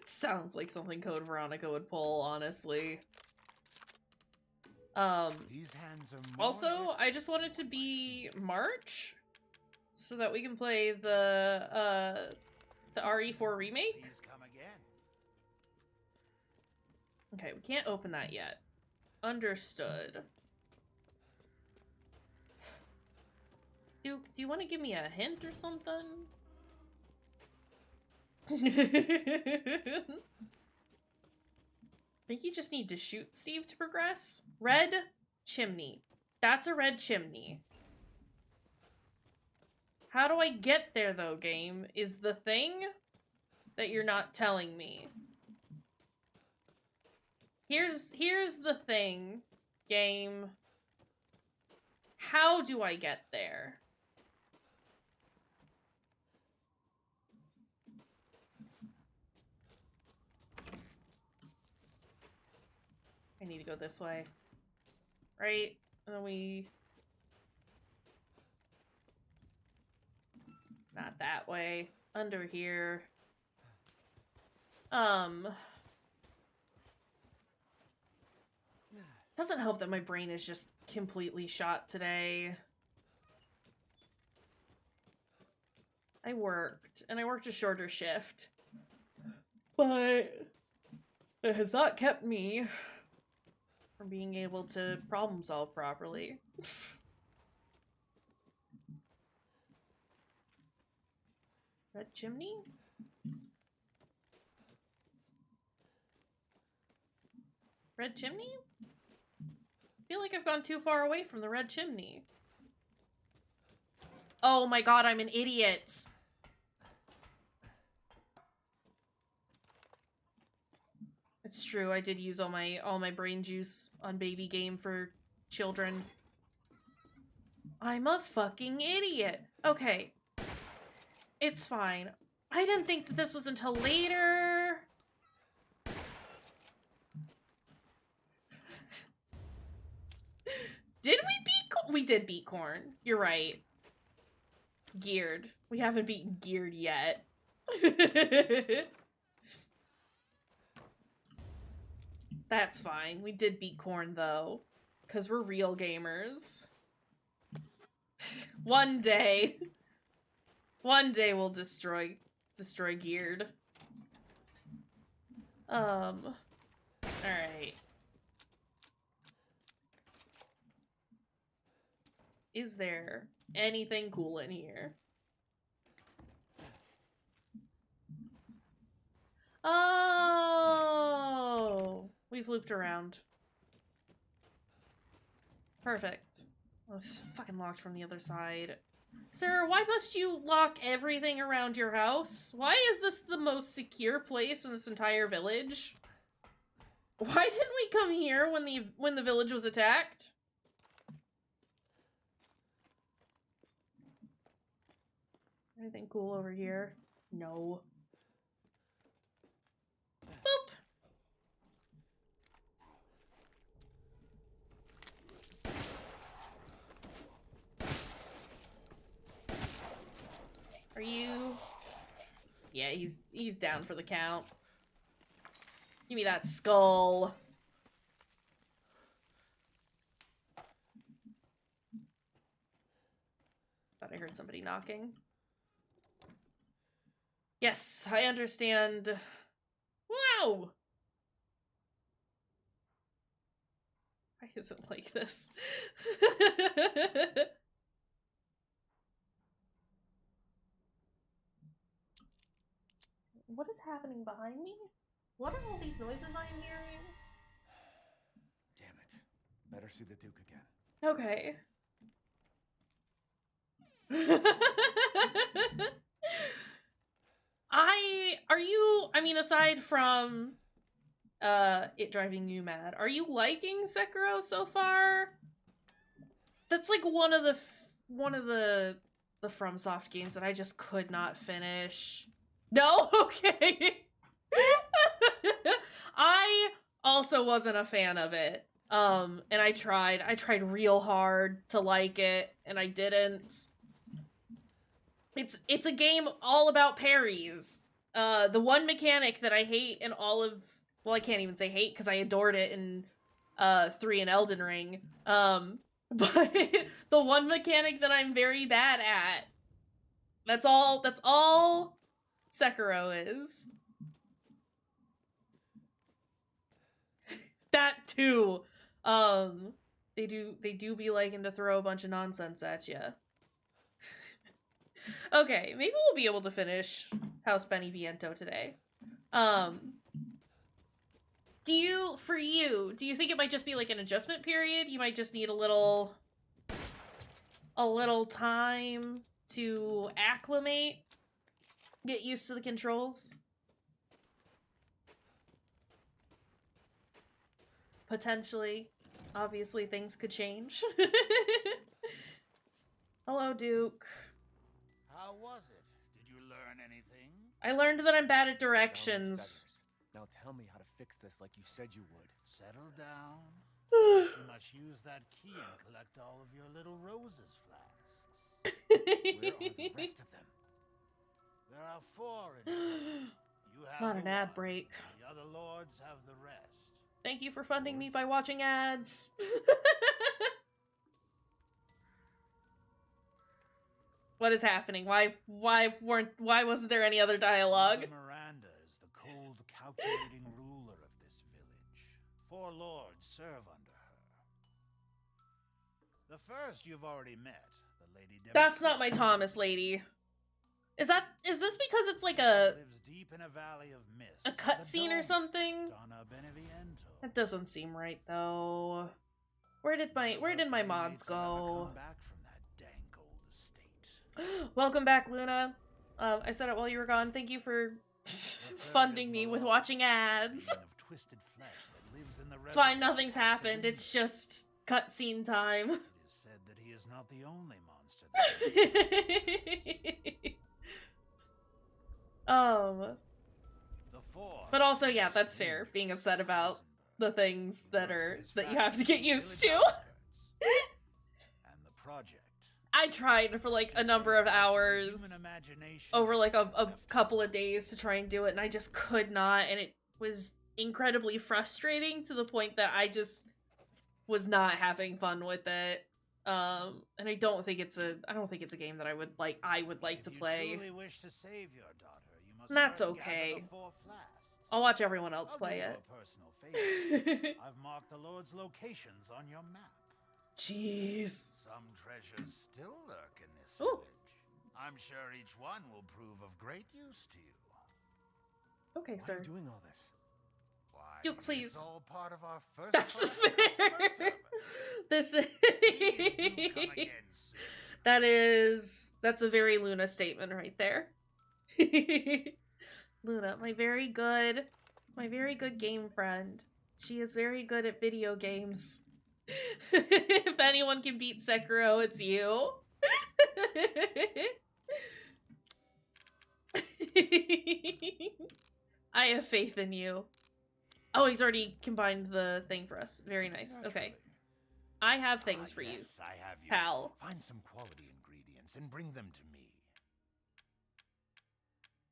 Speaker 1: Sounds like something Code Veronica would pull, honestly.
Speaker 2: These hands are
Speaker 1: Also, I just want it to be March, so that we can play the RE4 remake.
Speaker 2: Please come again.
Speaker 1: Okay, we can't open that yet. Understood. Do you want to give me a hint or something? I think you just need to shoot Steve to progress. Red chimney. That's a red chimney. How do I get there, though, game? Is the thing that you're not telling me. Here's the thing, game. How do I get there? I need to go this way. Right? And then we... Not that way. Under here. Doesn't help that my brain is just completely shot today. I worked, and I worked a shorter shift. But it has not kept me from being able to problem solve properly. Red chimney? Red chimney? I feel like I've gone too far away from the red chimney. Oh my god, I'm an idiot! It's true, I did use all my brain juice on baby game for children. I'm a fucking idiot. Okay. It's fine. I didn't think that this was until later. Did we beat Corn? We did beat Corn. You're right. Geared. We haven't beaten Geared yet. That's fine. We did beat Corn, though. Because we're real gamers. One day. One day we'll destroy Geared. Alright. Is there anything cool in here? Oh! We've looped around. Perfect. Oh, this is fucking locked from the other side. Sir, why must you lock everything around your house? Why is this the most secure place in this entire village? Why didn't we come here when the village was attacked? Anything cool over here? No. Boop. Yeah, he's down for the count. Give me that skull. Thought I heard somebody knocking. Yes, I understand. Wow! Why is it like this? What is happening behind me? What are all these noises I'm hearing?
Speaker 4: Damn it. Better see the Duke again.
Speaker 1: Okay. I mean, aside from it driving you mad, are you liking Sekiro so far? That's like one of the FromSoft games that I just could not finish. No? Okay. I also wasn't a fan of it. And I tried real hard to like it, and I didn't. It's a game all about parries. The one mechanic that I hate in all of, well, I can't even say hate because I adored it in 3 and Elden Ring. But the one mechanic that I'm very bad at. That's all Sekiro is. That too. They do be liking to throw a bunch of nonsense at you. Okay, maybe we'll be able to finish House Beneviento today. Do you think it might just be like an adjustment period? You might just need a little time to acclimate, get used to the controls? Potentially. Obviously, things could change. Hello, Duke.
Speaker 2: How was it? Did you learn anything?
Speaker 1: I learned that I'm bad at
Speaker 4: Found these
Speaker 1: directions.
Speaker 4: feathers. Now tell me how to fix this like you said you would.
Speaker 2: Settle down. You must use that key and collect all of your little roses flasks.
Speaker 4: Where are the rest of them?
Speaker 2: There are 4 in here. You have
Speaker 1: Not
Speaker 2: the
Speaker 1: an ad
Speaker 2: one,
Speaker 1: break.
Speaker 2: and the other lords have the rest.
Speaker 1: Thank you for funding me by watching ads. What is happening? Why wasn't there any other dialogue?
Speaker 2: Mother Miranda is the cold, calculating ruler of this village. 4 lords serve under her. The first you've already met, the Lady
Speaker 1: That's not my
Speaker 2: Democrat.
Speaker 1: Thomas lady. Is this because it's like a
Speaker 2: Lives deep in a valley of mist.
Speaker 1: a cutscene or something?
Speaker 2: Donna Beneviento.
Speaker 1: That doesn't seem right though. Where did my mods go?
Speaker 2: Come back from that dang old estate.
Speaker 1: Welcome back, Luna. I said it while you were gone. Thank you for funding me with watching ads.
Speaker 2: Being of twisted flesh that lives in the
Speaker 1: It's fine,
Speaker 2: reservoir
Speaker 1: nothing's
Speaker 2: past the
Speaker 1: happened. It's
Speaker 2: window.
Speaker 1: just cutscene time.
Speaker 2: It is said that he is not the only monster that the 4
Speaker 1: But also, yeah, that's fair. Being upset about the things that you have to get used to.
Speaker 2: And the project.
Speaker 1: I tried for like a number of hours over like a couple of days to try and do it, and I just could not, and it was incredibly frustrating to the point that I just was not having fun with it. And I don't think it's a game that I would like to play.
Speaker 2: If you truly wish to save your daughter, you must
Speaker 1: That's
Speaker 2: first gather
Speaker 1: okay.
Speaker 2: the 4 flasks.
Speaker 1: I'll watch everyone else
Speaker 2: I'll
Speaker 1: play
Speaker 2: do you
Speaker 1: it.
Speaker 2: a personal favor. I've marked the Lord's locations on your map.
Speaker 1: Jeez.
Speaker 2: Some treasures still lurk in this
Speaker 1: Ooh.
Speaker 2: village. I'm sure each one will prove of great use to you.
Speaker 1: Okay,
Speaker 4: Why are
Speaker 1: sir.
Speaker 4: you doing all this?
Speaker 2: Why,
Speaker 1: Duke, please.
Speaker 2: It's all part of our first
Speaker 1: That's
Speaker 2: class
Speaker 1: fair.
Speaker 2: customer service.
Speaker 1: This
Speaker 2: Please do come again soon.
Speaker 1: that's a very Luna statement right there. Luna, my very good game friend. She is very good at video games. If anyone can beat Sekiro, it's you. I have faith in you. Oh, he's already combined the thing for us. Very nice. Okay.
Speaker 2: Naturally.
Speaker 1: I have things for you,
Speaker 2: Yes, I have you.
Speaker 1: pal.
Speaker 2: Find some quality ingredients and bring them to me.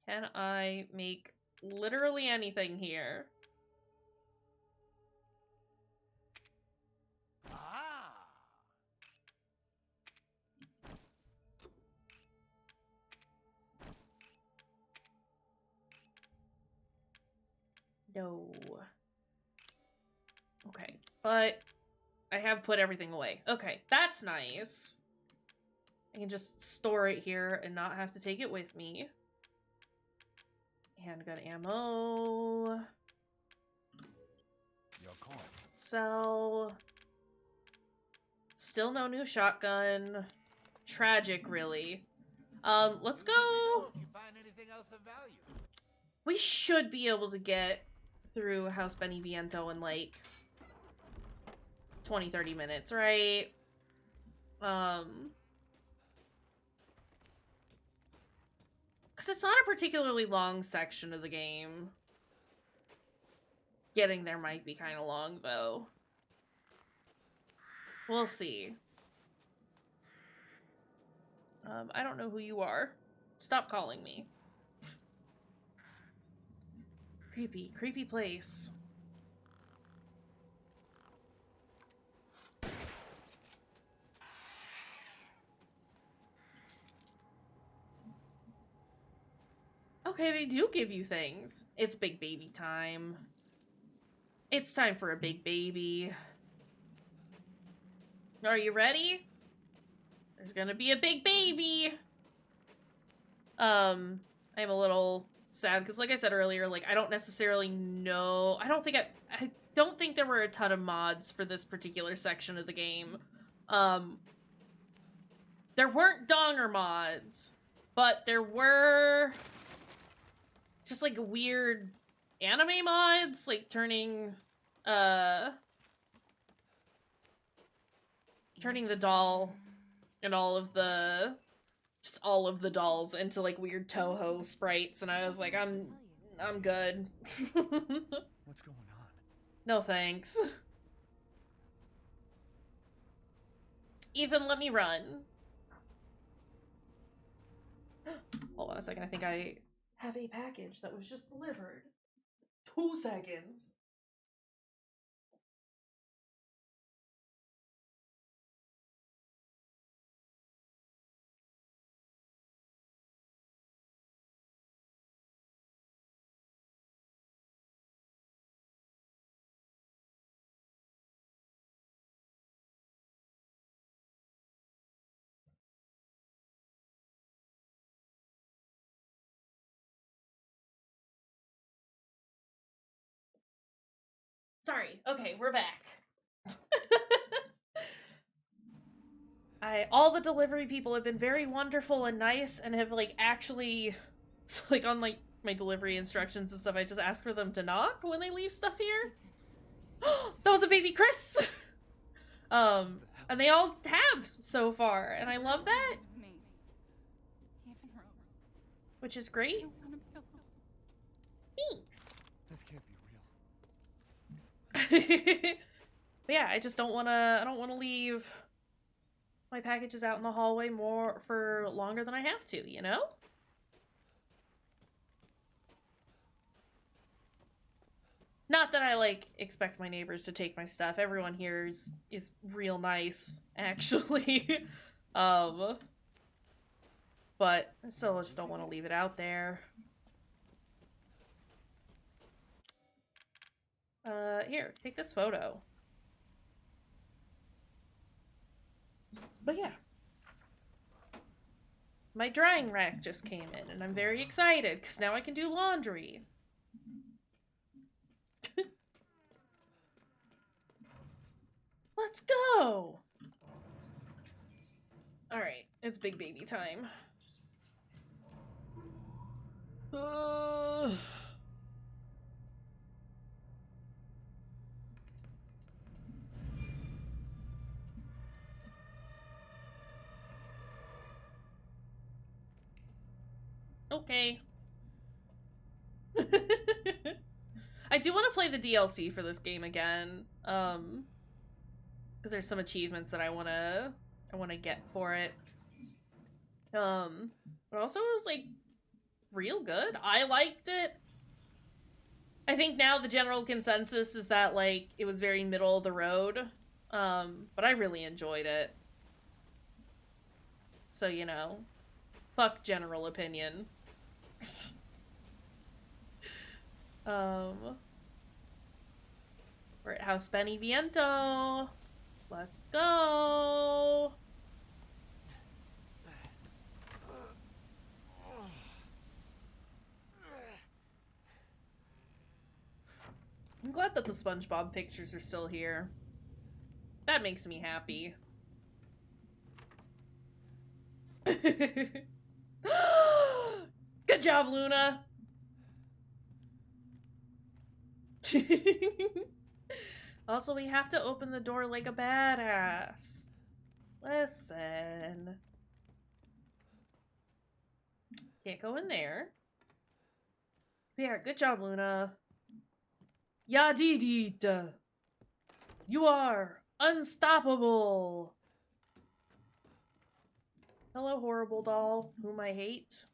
Speaker 1: Can I make literally anything here?
Speaker 2: Ah!
Speaker 1: No. Okay, but I have put everything away. Okay, that's nice. I can just store it here and not have to take it with me. Handgun ammo.
Speaker 2: Your coin.
Speaker 1: Sell. Still no new shotgun. Tragic, really. Let's
Speaker 2: Let me know
Speaker 1: go.
Speaker 2: if you find anything else of value.
Speaker 1: We should be able to get through House Beneviento in like 20-30 minutes, right? Because it's not a particularly long section of the game. Getting there might be kind of long, though. We'll see. I don't know who you are. Stop calling me. Creepy, creepy place. Okay, they do give you things. It's big baby time. It's time for a big baby. Are you ready? There's gonna be a big baby. I'm a little sad because, like I said earlier, like I don't necessarily know. I don't think there were a ton of mods for this particular section of the game. There weren't donger mods, but there were just like weird anime mods, like turning the doll and all of the dolls into like weird Toho sprites, and I was like, I'm good.
Speaker 4: What's going on?
Speaker 1: No thanks. Ethan, let me run. Hold on a second, I think I have a package that was just delivered. 2 seconds. Sorry. Okay, we're back. All the delivery people have been very wonderful and nice and have like actually like on like my delivery instructions and stuff, I just ask for them to knock when they leave stuff here. That was a baby Chris. And they all have so far, and I love that. Which is great. Thanks.
Speaker 4: This can't be real.
Speaker 1: But yeah, I just don't wanna leave my packages out in the hallway for longer than I have to, you know? Not that I like expect my neighbors to take my stuff. Everyone here is real nice, actually. But I still just don't want to leave it out there. Here, take this photo. But yeah. My drying rack just came in, and I'm very excited, because now I can do laundry. Let's go! Alright, it's big baby time. Okay. I do want to play the DLC for this game again. Because there's some achievements that I wanna get for it. But also it was like real good. I liked it. I think now the general consensus is that, like, it was very middle of the road. But I really enjoyed it. So, you know, fuck general opinion. We're at House Beneviento. Let's go. I'm glad that the SpongeBob pictures are still here. That makes me happy. Good job, Luna. Also, we have to open the door like a badass. Listen. Can't go in there. Yeah, good job, Luna. Yadidita. You are unstoppable. Hello, horrible doll, whom I hate.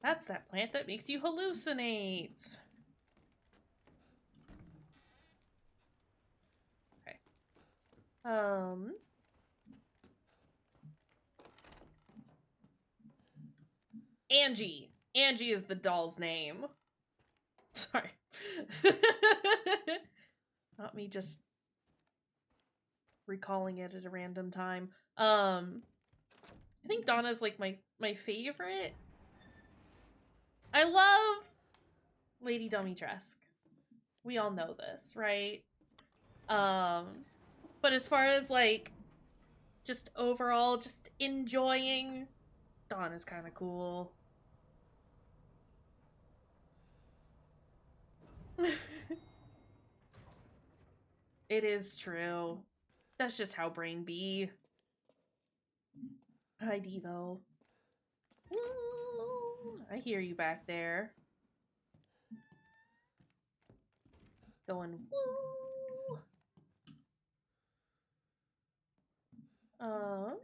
Speaker 1: That's that plant that makes you hallucinate. Okay. Angie. Angie is the doll's name. Sorry. Not me just recalling it at a random time. I think Donna's like my favorite. I love Lady Dumitresque. We all know this, right? But as far as like just overall just enjoying, Donna's kind of cool. It is true. That's just how brain be. Hi, Devo. Woo! I hear you back there. Going woo. All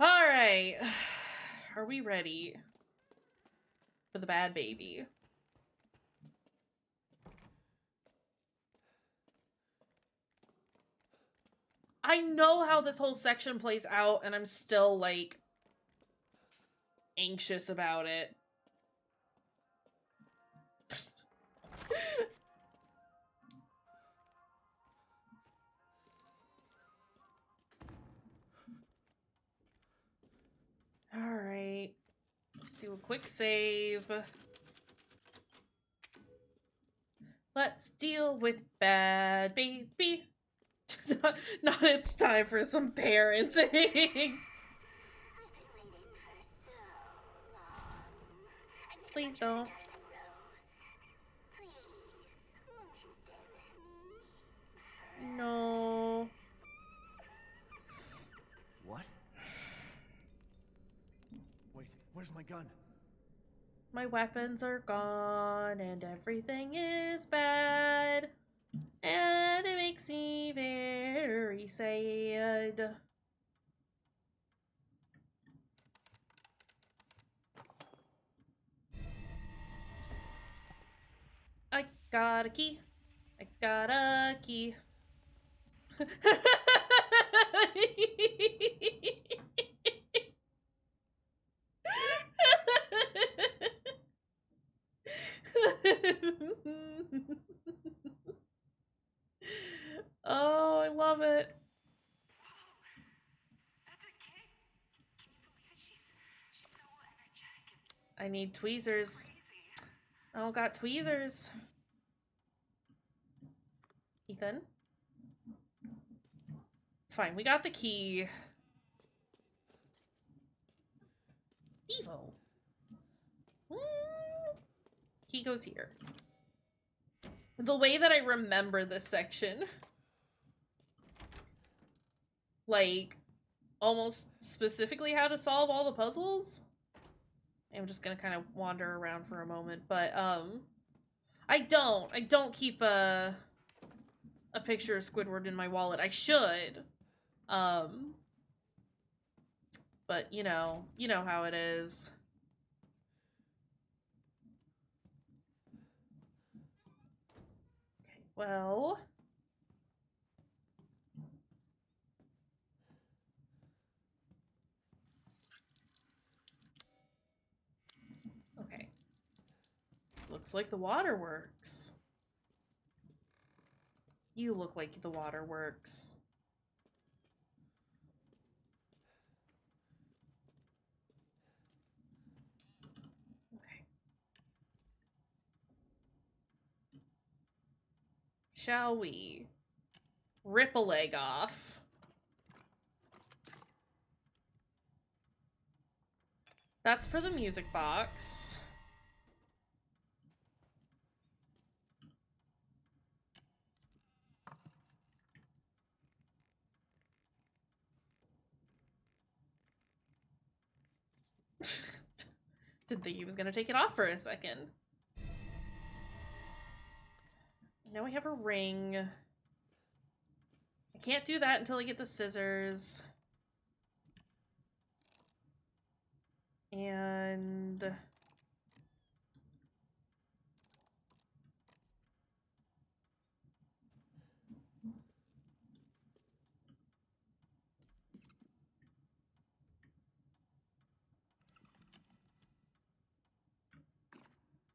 Speaker 1: right. Are we ready for the bad baby? I know how this whole section plays out, and I'm still, like, anxious about it. Alright. Let's do a quick save. Let's deal with bad baby. Not it's time for some parenting.
Speaker 5: I've been waiting for so long. And
Speaker 1: Please
Speaker 5: my
Speaker 1: don't.
Speaker 5: darling Rose, please, won't you stay with me?
Speaker 1: No.
Speaker 4: What? Wait, where's my gun?
Speaker 1: My weapons are gone and everything is bad. And it makes me very sad. I got a key. I got a key. Oh, I love it. I need tweezers. I don't got tweezers. Ethan? It's fine. We got the key. Evo. Key goes here. The way that I remember this section, like, almost specifically how to solve all the puzzles. I'm just gonna kind of wander around for a moment, but, I don't keep a picture of Squidward in my wallet. I should. But you know how it is. Okay, well. Okay. Looks like the water works. You look like the water works. Okay. Shall we rip a leg off? That's for the music box. Didn't think he was gonna take it off for a second. Now we have a ring. I can't do that until I get the scissors. And...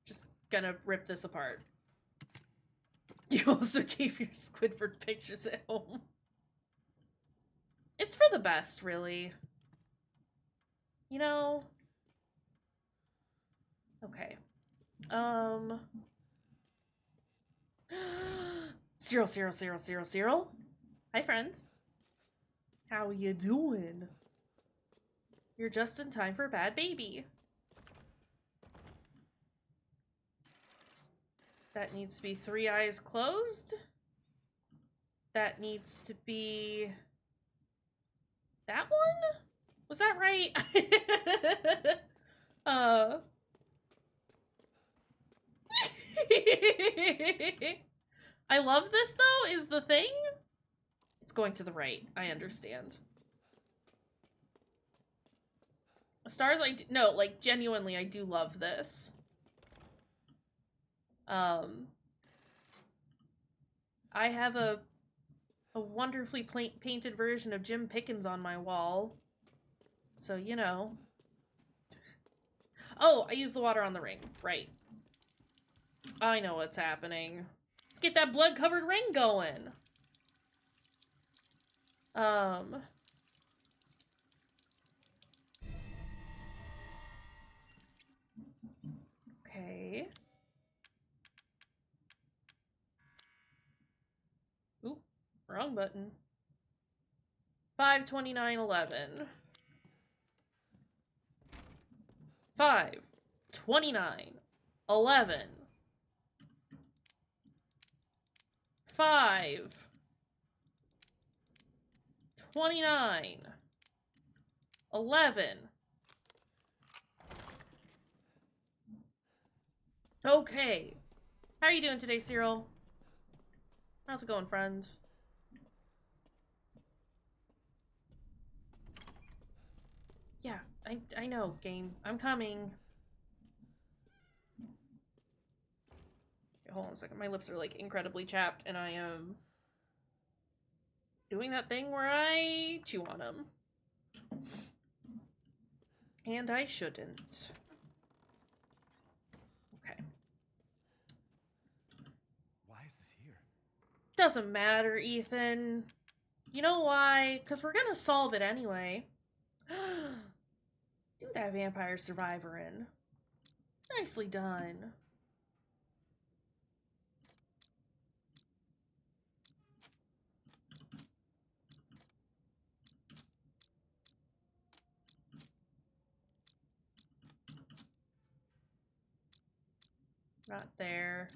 Speaker 1: just gonna rip this apart. You also gave your Squidward pictures at home. It's for the best, really. You know? Okay. Cyril. Hi, friend. How you doing? You're just in time for a bad baby. That needs to be 3 eyes closed. That needs to be... that one? Was that right? I love this, though, is the thing. It's going to the right. I understand. Stars, no, like, genuinely, I do love this. I have a wonderfully painted version of Jim Pickens on my wall. So, you know. Oh, I used the water on the ring. Right. I know what's happening. Let's get that blood-covered ring going. Okay. Oop, wrong button. 52911. 52911. 52911. Okay. How are you doing today, Cyril? How's it going, friends? Yeah, I know, game. I'm coming. Okay, hold on a second. My lips are, like, incredibly chapped, and I am doing that thing where I chew on them. And I shouldn't. Okay.
Speaker 4: Why is this here?
Speaker 1: Doesn't matter, Ethan. You know why? Because we're gonna solve it anyway. Do that vampire survivor in. Nicely done. Not there.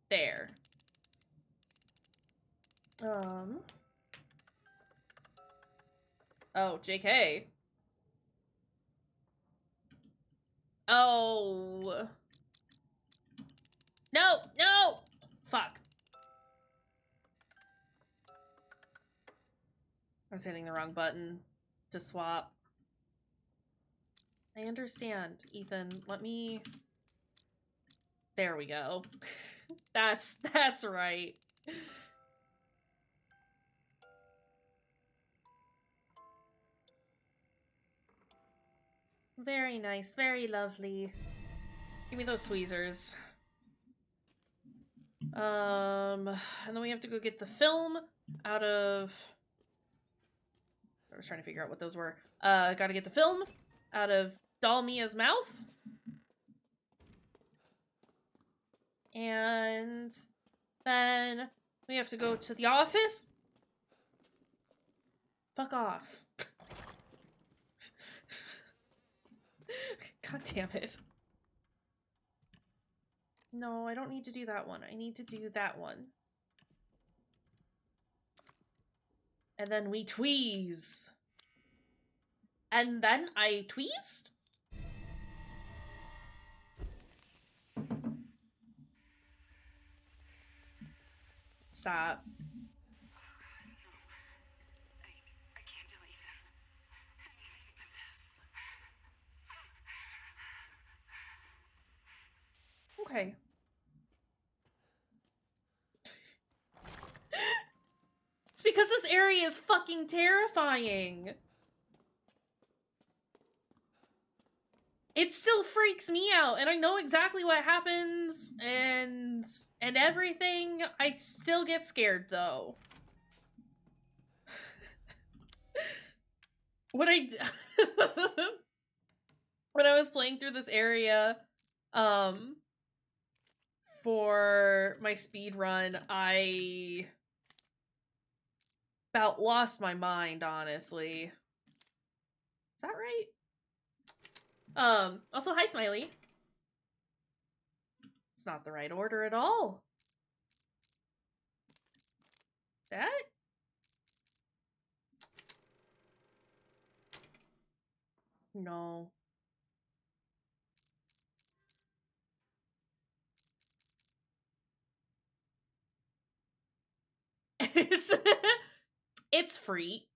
Speaker 1: There. Oh, JK. Oh. No! No! Fuck. I was hitting the wrong button to swap. I understand, Ethan. Let me... There we go. That's right. Very nice, very lovely. Give me those tweezers. And then we have to go get the film out of... I was trying to figure out what those were. Gotta get the film out of Dalmia's mouth. And then we have to go to the office. Fuck off. God damn it. No, I don't need to do that one. I need to do that one. And then we tweeze. And then I tweezed? Stop.
Speaker 6: I can't do anything but this.
Speaker 1: Okay. It's because this area is fucking terrifying. It still freaks me out, and I know exactly what happens and everything. I still get scared though. When I was playing through this area for my speed run, I about lost my mind, honestly. Is that right? Also, hi, Smiley. It's not the right order at all. That? No. It's free.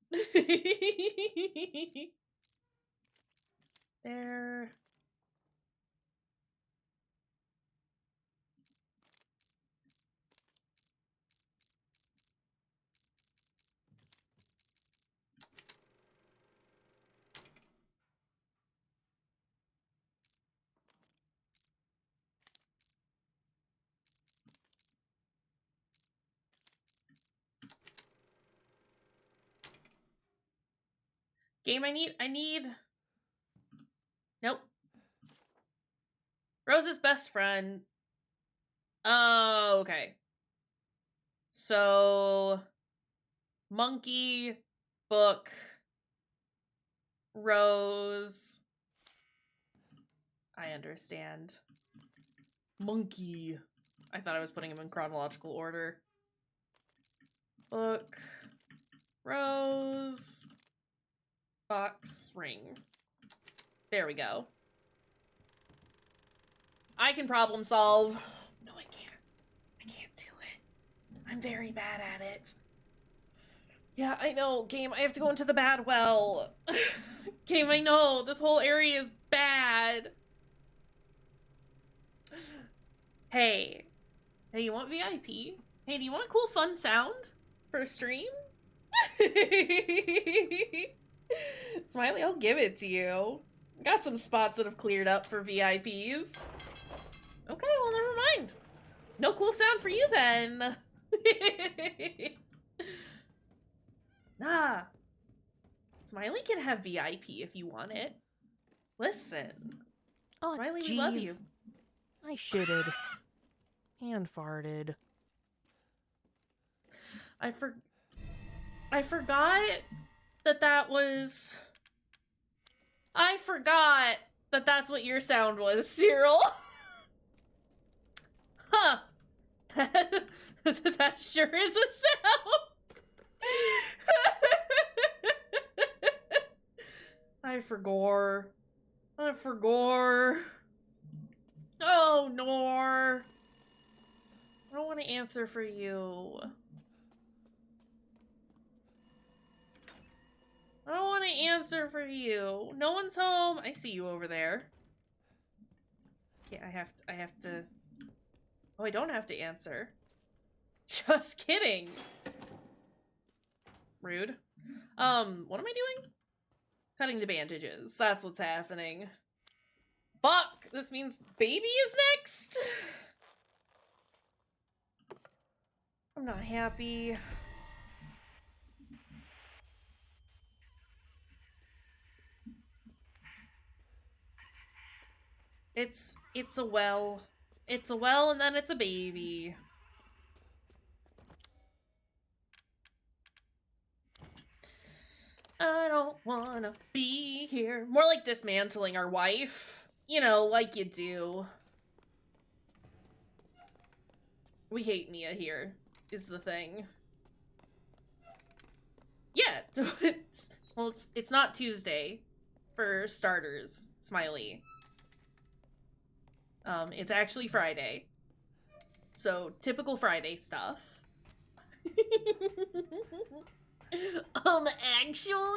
Speaker 1: There. Game, I need... Nope. Rose's best friend. Oh, okay. So... Monkey, book, Rose... I understand. Monkey. I thought I was putting him in chronological order. Book, Rose... box, ring. There we go. I can problem solve. No, I can't. I can't do it. I'm very bad at it. Yeah, I know, game. I have to go into the bad well. Game, I know. This whole area is bad. Hey. Hey, you want VIP? Hey, do you want a cool fun sound for a stream? Smiley, I'll give it to you. Got some spots that have cleared up for VIPs. Okay, well, never mind. No cool sound for you then. Nah. Smiley can have VIP if you want it. Listen.
Speaker 7: Oh,
Speaker 1: Smiley, we love you.
Speaker 7: I shitted. And farted.
Speaker 1: I forgot that was... I forgot that that's what your sound was, Cyril. Huh. That sure is a sound. I forgot. Oh, Nor. I don't want to answer for you. I don't want to answer for you. No one's home. I see you over there. Yeah, I have to. Oh, I don't have to answer. Just kidding. Rude. What am I doing? Cutting the bandages. That's what's happening. Fuck! This means baby is next? I'm not happy. It's a well. It's a well and then it's a baby. I don't wanna be here. More like dismantling our wife. You know, like you do. We hate Mia here, is the thing. Yeah, it's not Tuesday, for starters, Smiley. It's actually Friday. So, typical Friday stuff. Actually?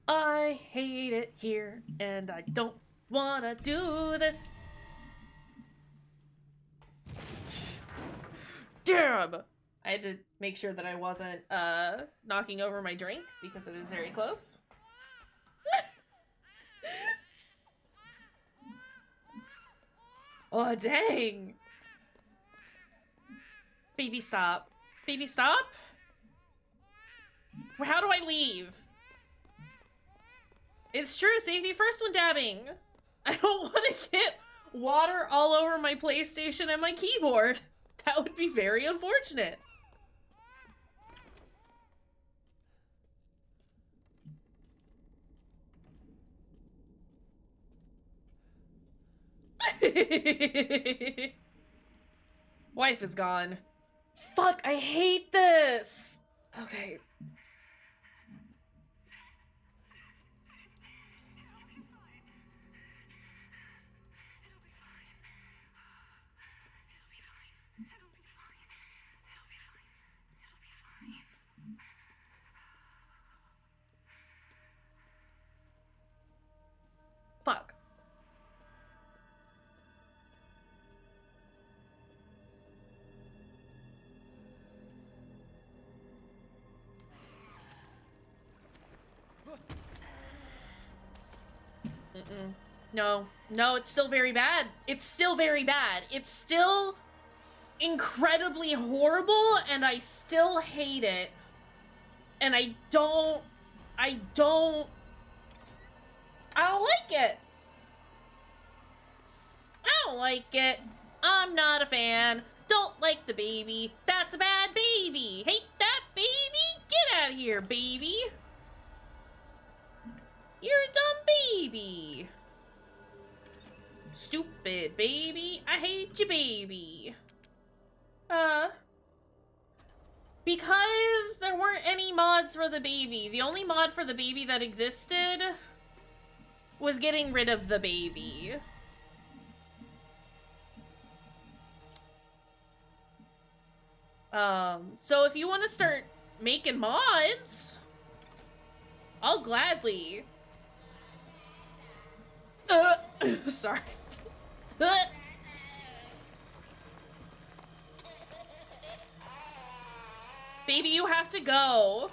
Speaker 1: I hate it here, and I don't wanna do this. Damn! I had to make sure that I wasn't, knocking over my drink, because it is very close. Oh, dang! Baby, stop. Baby, stop? How do I leave? It's true, safety first when dabbing. I don't want to get water all over my PlayStation and my keyboard. That would be very unfortunate. Wife is gone. Fuck, I hate this. Okay. Fuck. Mm-mm. No. No, it's still very bad. It's still very bad. It's still incredibly horrible, and I still hate it. And I don't like it. I don't like it. I'm not a fan. Don't like the baby. That's a bad baby. Hate that baby. Get out of here, baby. You're a dumb baby. Stupid baby. I hate you, baby. Because there weren't any mods for the baby. The only mod for the baby that existed was getting rid of the baby. So if you want to start making mods, I'll gladly. Sorry. Baby, you have to go.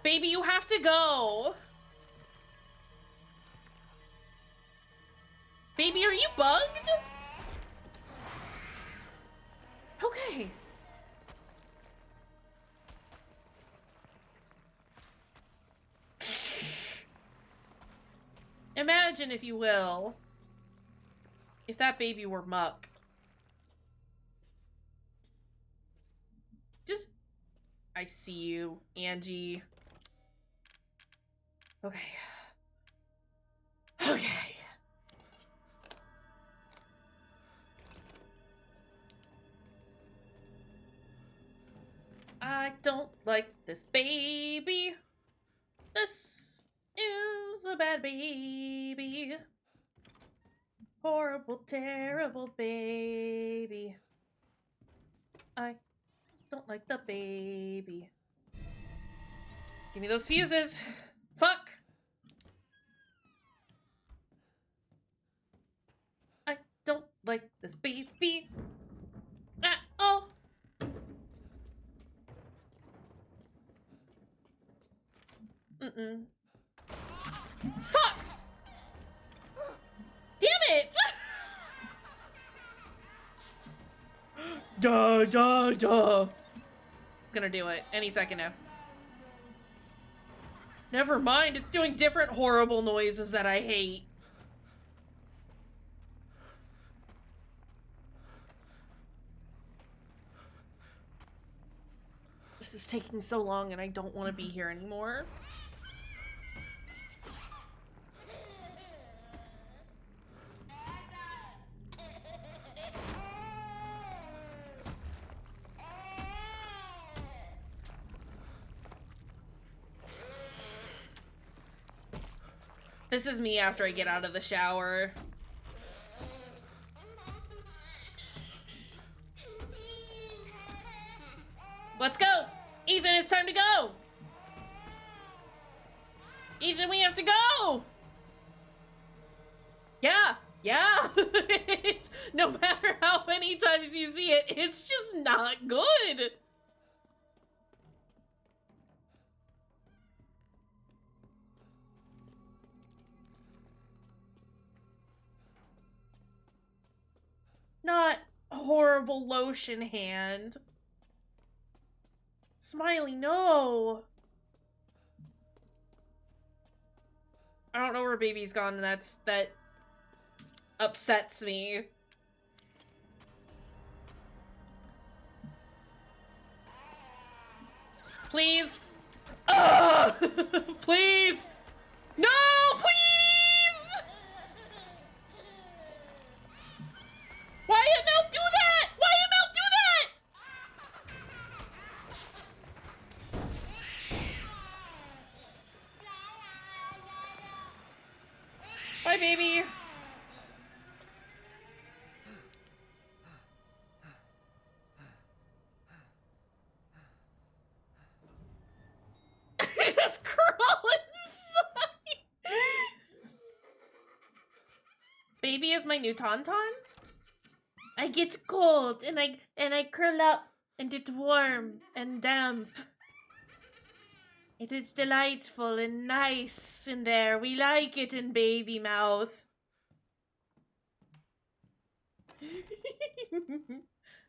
Speaker 1: Baby, you have to go. Baby, are you bugged? Okay. Imagine, if you will, if that baby were muck. Just... I see you, Angie. Okay. Okay. I don't like this baby. This is a bad baby. Horrible, terrible baby. I don't like the baby. Give me those fuses. Fuck. I don't like this baby. Ah, oh. Mm-mm. Fuck! Damn it! Duh, duh, duh. Gonna do it any second now. Never mind, it's doing different horrible noises that I hate. This is taking so long and I don't want to be here anymore. This is me after I get out of the shower. Let's go! Ethan, it's time to go! Ethan, we have to go! Yeah, yeah! It's, no matter how many times you see it, it's just not good! Not horrible lotion hand. Smiley, no! I don't know where baby's gone, and that upsets me. Please? Ugh! Please! No, please! Why did Mel do that? Why did Mel do that? Bye, baby. Just crawl inside. Baby is my new tauntaun. I get cold and I curl up and it's warm and damp. It is delightful and nice in there. We like it in baby mouth.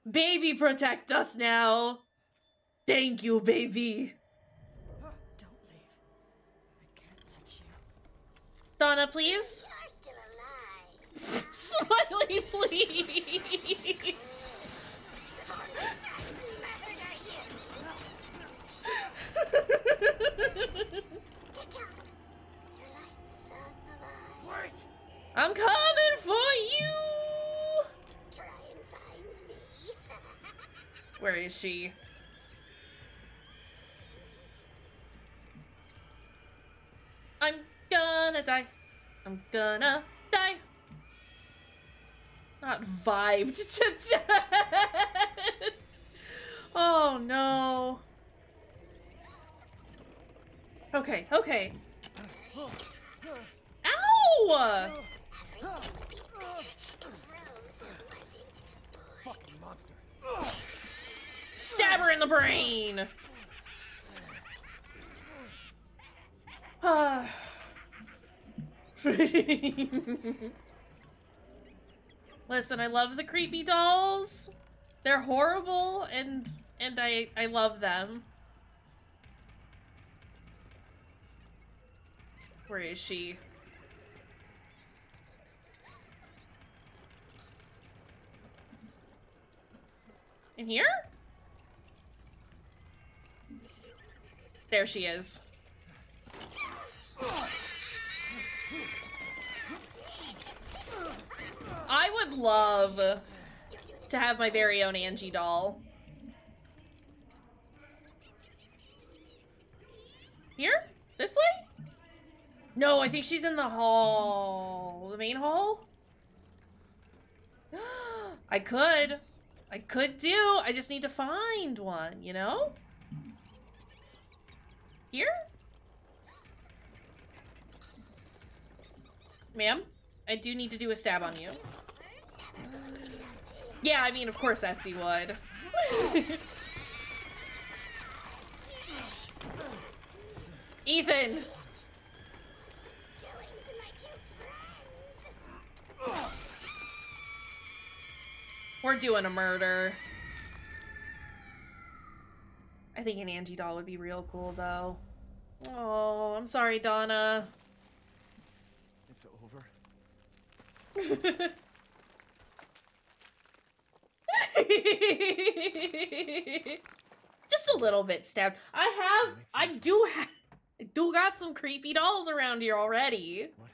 Speaker 1: Baby, protect us now. Thank you, baby.
Speaker 5: Don't leave. I can't let you.
Speaker 1: Donna, please.
Speaker 5: You're still alive.
Speaker 1: Smiley, please.
Speaker 5: For me, friends murder you. Tick-tock. Your life, son of I.
Speaker 2: Wait!
Speaker 1: I'm coming for you.
Speaker 5: Try and find me.
Speaker 1: Where is she? I'm gonna die. I'm gonna die. Not vibed to death. Oh no. Okay, okay. Ow!
Speaker 5: Everything would be better if Rose wasn't born.
Speaker 4: Fucking monster.
Speaker 1: Stab her in the brain. Ah. Listen, I love the creepy dolls. They're horrible and I love them. Where is she? In here? There she is. I would love to have my very own Angie doll. Here? This way? No, I think she's in the hall. The main hall? I could do. I just need to find one, you know? Here? Ma'am, I do need to do a stab on you. Yeah, I mean, of course Etsy would. Ethan!
Speaker 5: Doing to my cute friends.
Speaker 1: We're doing a murder. I think an Angie doll would be real cool, though. Oh, I'm sorry, Donna.
Speaker 4: It's over.
Speaker 1: Just a little bit stabbed. I do got some creepy dolls around here already.
Speaker 4: What?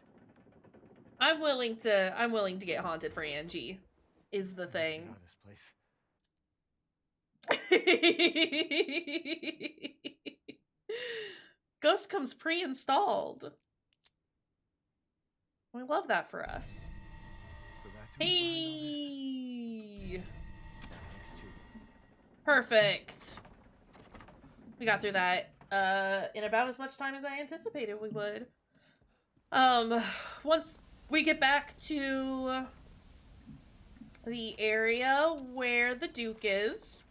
Speaker 1: I'm willing to get haunted for Angie, is the
Speaker 4: Get
Speaker 1: thing.
Speaker 4: out of this place.
Speaker 1: Ghost comes pre-installed. We love that for us.
Speaker 4: So that's who's behind all this.
Speaker 1: Hey!
Speaker 4: Thanks too.
Speaker 1: Perfect. We got through that in about as much time as I anticipated we would. Once we get back to the area where the Duke is,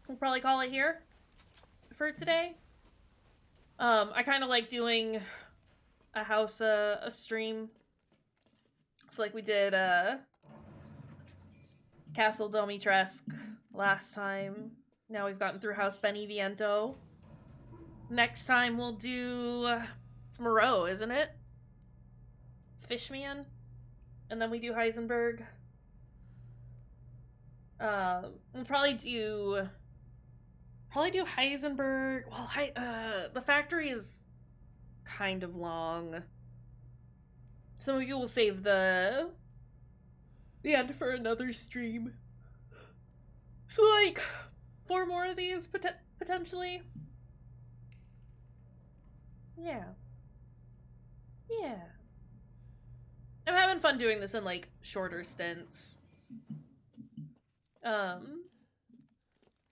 Speaker 1: we'll probably call it here for today. I kind of like doing a house a stream. So like we did Castle Domitresk last time. Now we've gotten through House Beneviento. Next time we'll do it's Moreau, isn't it? It's Fishman. And then we do Heisenberg. We'll probably do Heisenberg. Well, the factory is kind of long. Some of you will save the end for another stream. So like 4 more of these potentially. Yeah. I'm having fun doing this in like shorter stints.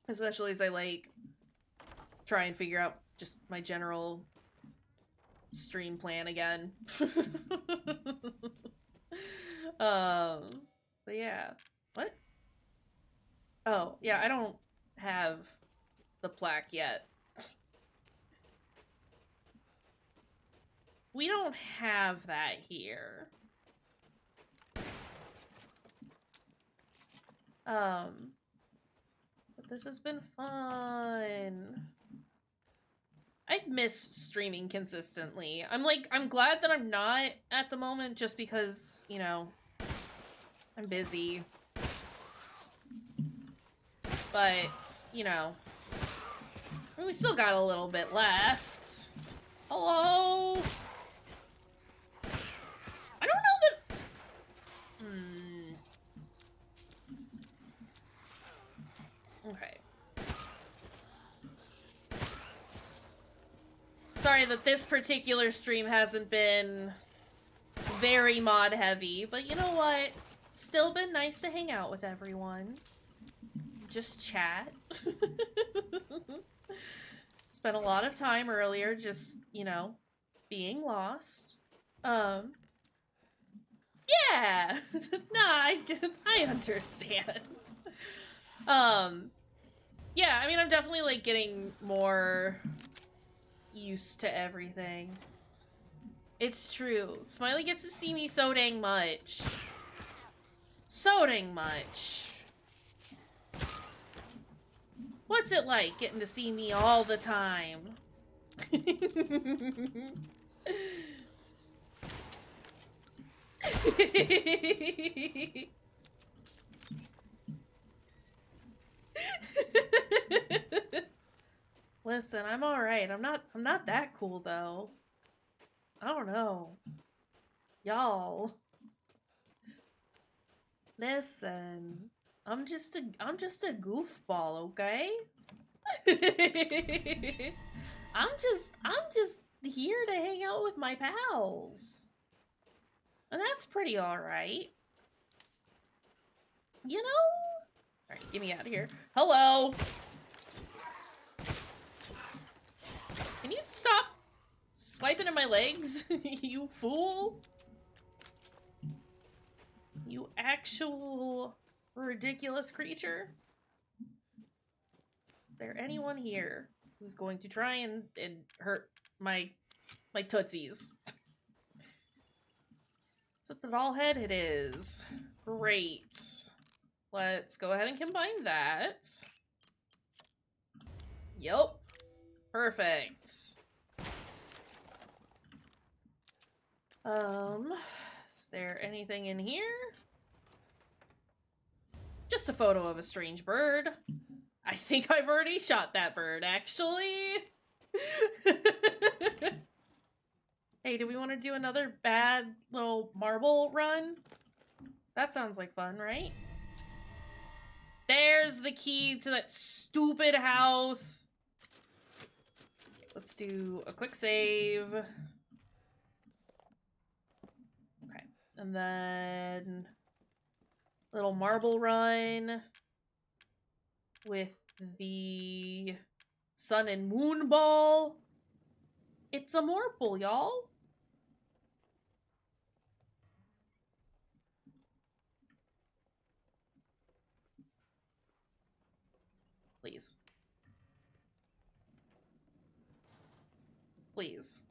Speaker 1: Especially as I like try and figure out just my general stream plan again. But yeah. What? Oh, yeah, I don't have the plaque yet. We don't have that here. But this has been fun. I've missed streaming consistently. I'm glad that I'm not at the moment just because, you know, I'm busy. But, you know, we still got a little bit left. Hello? I don't know that... Okay. Sorry that this particular stream hasn't been very mod heavy, but you know what? Still been nice to hang out with everyone. Just chat. Spent a lot of time earlier just, you know, being lost. Yeah! Nah, I understand. Yeah, I mean, I'm definitely, like, getting more used to everything. It's true. Smiley gets to see me so dang much. So dang much. What's it like getting to see me all the time? Listen, I'm alright. I'm not that cool though. I don't know. Y'all. Listen. I'm just a goofball, okay? I'm just here to hang out with my pals. And that's pretty alright. You know? Alright, get me out of here. Hello! Can you stop swiping at my legs? You fool! You actual ridiculous creature. Is there anyone here who's going to try and hurt my tootsies? Is it the doll head? It is. Great. Let's go ahead and combine that. Yup. Perfect. Is there anything in here? Just a photo of a strange bird. I think I've already shot that bird, actually. Hey, do we want to do another bad little marble run? That sounds like fun, right? There's the key to that stupid house. Let's do a quick save. Okay, and then little marble run with the sun and moon ball. It's a marble, y'all. Please. Please.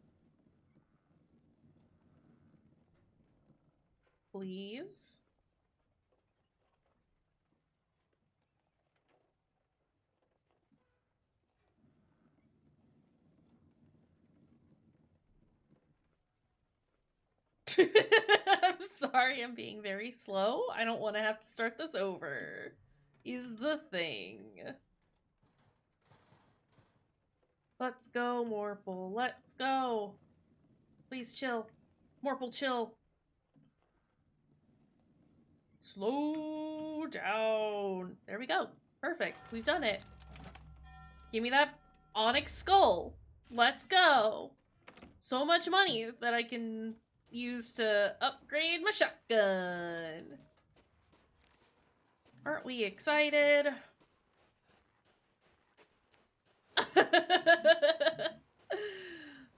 Speaker 1: Please. I'm sorry, I'm being very slow. I don't want to have to start this over. Is the thing. Let's go, Morphle. Let's go. Please chill. Morphle, chill. Slow down. There we go. Perfect. We've done it. Give me that onyx skull. Let's go. So much money that I can use to upgrade my shotgun. Aren't we excited?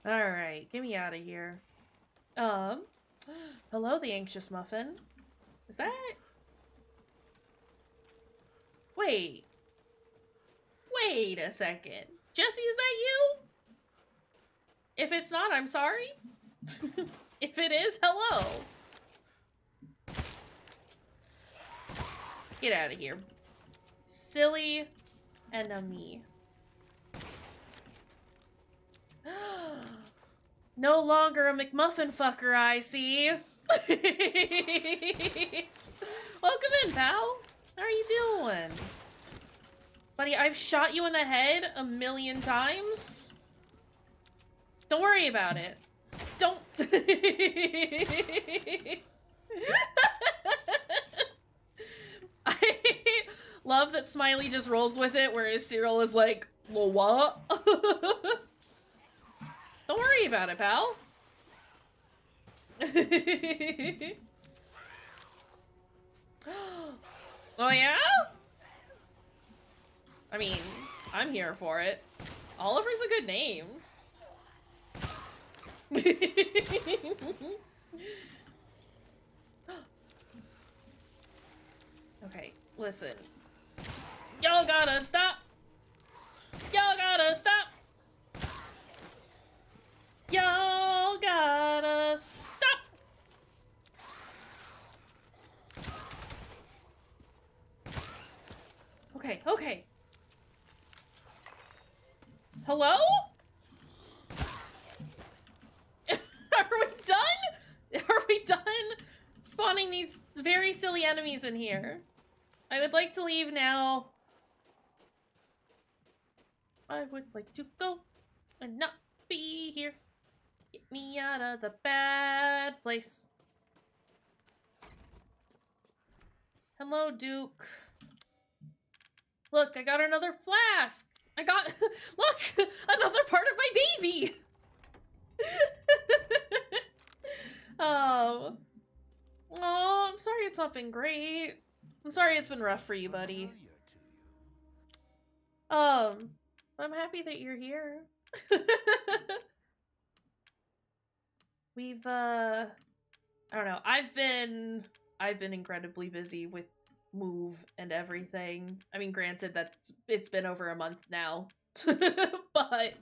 Speaker 1: Alright, get me out of here. Hello, the anxious muffin. Is that... Wait a second. Jesse, is that you? If it's not, I'm sorry. If it is, hello. Get out of here. Silly enemy. No longer a McMuffin fucker, I see. Welcome in, pal. How are you doing? Buddy, I've shot you in the head 1,000,000 times. Don't worry about it. Don't. I love that Smiley just rolls with it, whereas Cyril is like, well, what? Don't worry about it, pal. Oh, yeah? I mean, I'm here for it. Oliver's a good name. Okay, listen. Y'all gotta stop. Y'all gotta stop. Y'all gotta stop. Okay, okay. Hello? Are we done? Are we done spawning these very silly enemies in here? I would like to leave now. I would like to go and not be here. Get me out of the bad place. Hello, Duke. Look, I got another flask. I got, look, another part of my baby. Oh, I'm sorry it's not been great. I'm sorry it's been rough for you, buddy.
Speaker 2: Familiar to you.
Speaker 1: I'm happy that you're here. We've I don't know. I've been incredibly busy with move and everything. I mean, granted that it's been over a month now. But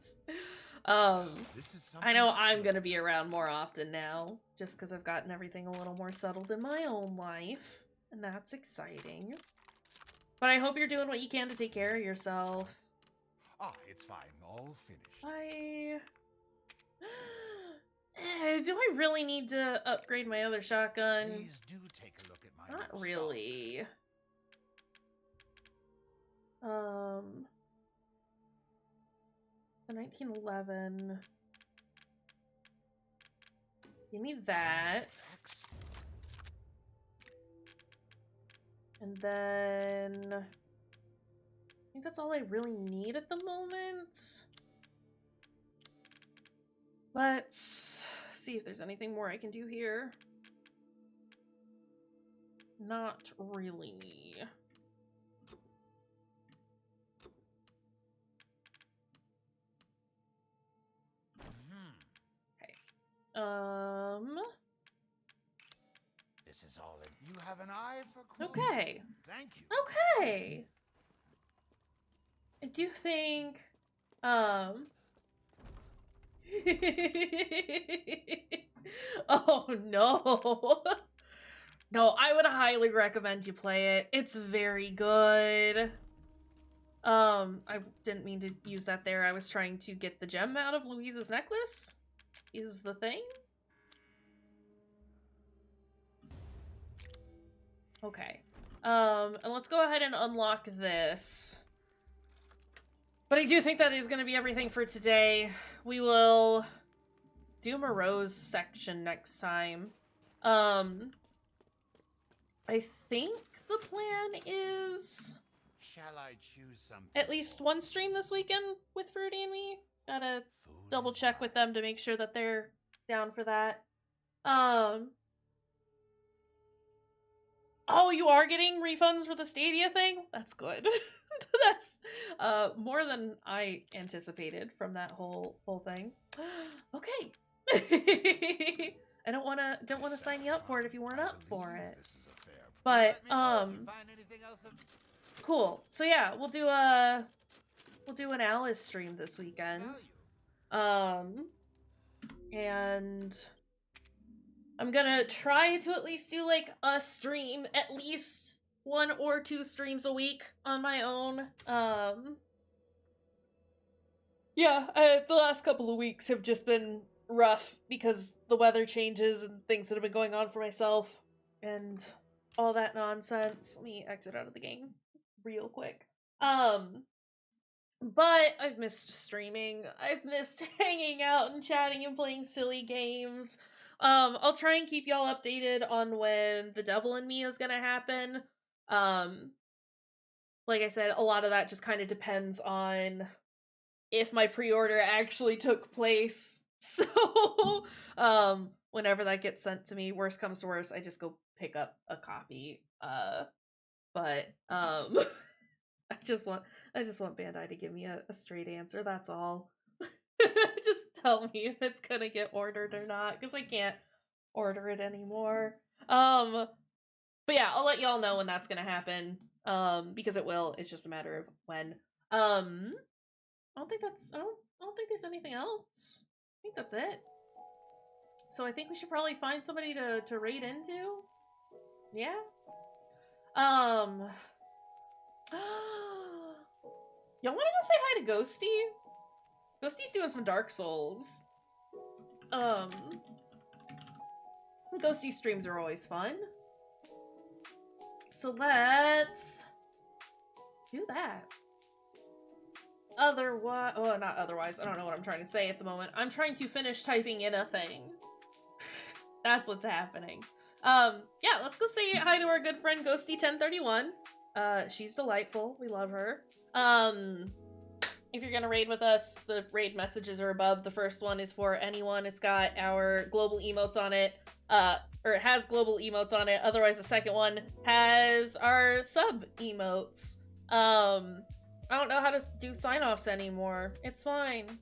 Speaker 2: This is
Speaker 1: I know
Speaker 2: something
Speaker 1: I'm
Speaker 2: special.
Speaker 1: gonna be around more often now, just because I've gotten everything a little more settled in my own life, and that's exciting. But I hope you're doing what you can to take care of yourself.
Speaker 2: Ah, it's fine. All finished.
Speaker 1: Do I really need to upgrade my other shotgun?
Speaker 2: Please do take a look at my
Speaker 1: Not
Speaker 2: new
Speaker 1: really. The 1911. Give me that.
Speaker 2: stock.
Speaker 1: And then I think that's all I really need at the moment. Let's see if there's anything more I can do here. Not really.
Speaker 2: This is all in. You have an eye for quality.
Speaker 1: Okay.
Speaker 2: Thank you.
Speaker 1: Okay. I do think, oh no. No, I would highly recommend you play it. It's very good. I didn't mean to use that there. I was trying to get the gem out of Louise's necklace. Is the thing. Okay. And let's go ahead and unlock this. But I do think that is going to be everything for today. We will do Moreau's section next time. I think the plan is
Speaker 2: Shall I choose something?
Speaker 1: at least one stream this weekend with Fruity and me. Gotta
Speaker 2: Food
Speaker 1: double
Speaker 2: is
Speaker 1: check with
Speaker 2: life.
Speaker 1: them to make sure that they're down for that. Oh, you are getting refunds for the Stadia thing? That's good. That's more than I anticipated from that whole thing. Okay. I don't wanna sign you up for it if you weren't up for it.
Speaker 2: This is a fair.
Speaker 1: But
Speaker 2: Let me know if you find anything else of
Speaker 1: cool. So yeah, we'll do an Alice stream this weekend.
Speaker 2: value.
Speaker 1: And I'm gonna try to at least do like a stream, at least 1 or 2 streams a week on my own. Yeah, the last couple of weeks have just been rough because the weather changes and things that have been going on for myself and all that nonsense. Let me exit out of the game real quick. But I've missed streaming. I've missed hanging out and chatting and playing silly games. I'll try and keep y'all updated on when The Devil in Me is gonna happen. Like I said, a lot of that just kind of depends on if my pre-order actually took place. So, whenever that gets sent to me, worst comes to worst, I just go pick up a copy. But I just want Bandai to give me a straight answer, that's all. Just tell me if it's gonna get ordered or not, because I can't order it anymore. But yeah, I'll let y'all know when that's gonna happen. Because it will. It's just a matter of when. I don't think there's anything else. I think that's it. So I think we should probably find somebody to raid into. Yeah. Y'all wanna go say hi to Ghosty? Ghosty's doing some Dark Souls. Ghosty streams are always fun. So let's do that. Otherwise, oh, not otherwise. I don't know what I'm trying to say at the moment. I'm trying to finish typing in a thing. That's what's happening. Yeah, let's go say hi to our good friend Ghosty1031. She's delightful. We love her. if you're gonna raid with us, the raid messages are above. The first one is for anyone. It's got our global emotes on it. Or it has global emotes on it. Otherwise, the second one has our sub emotes. I don't know how to do sign-offs anymore. It's fine.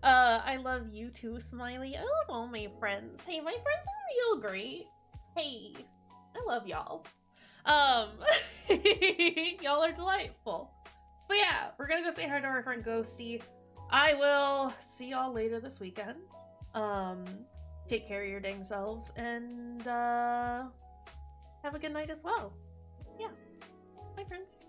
Speaker 1: I love you too, Smiley. I love all my friends. Hey, my friends are real great. Hey, I love y'all. Y'all are delightful. But yeah, we're gonna go say hi to our friend Ghosty. I will see y'all later this weekend. Take care of your dang selves, and have a good night as well. Yeah. Bye, friends.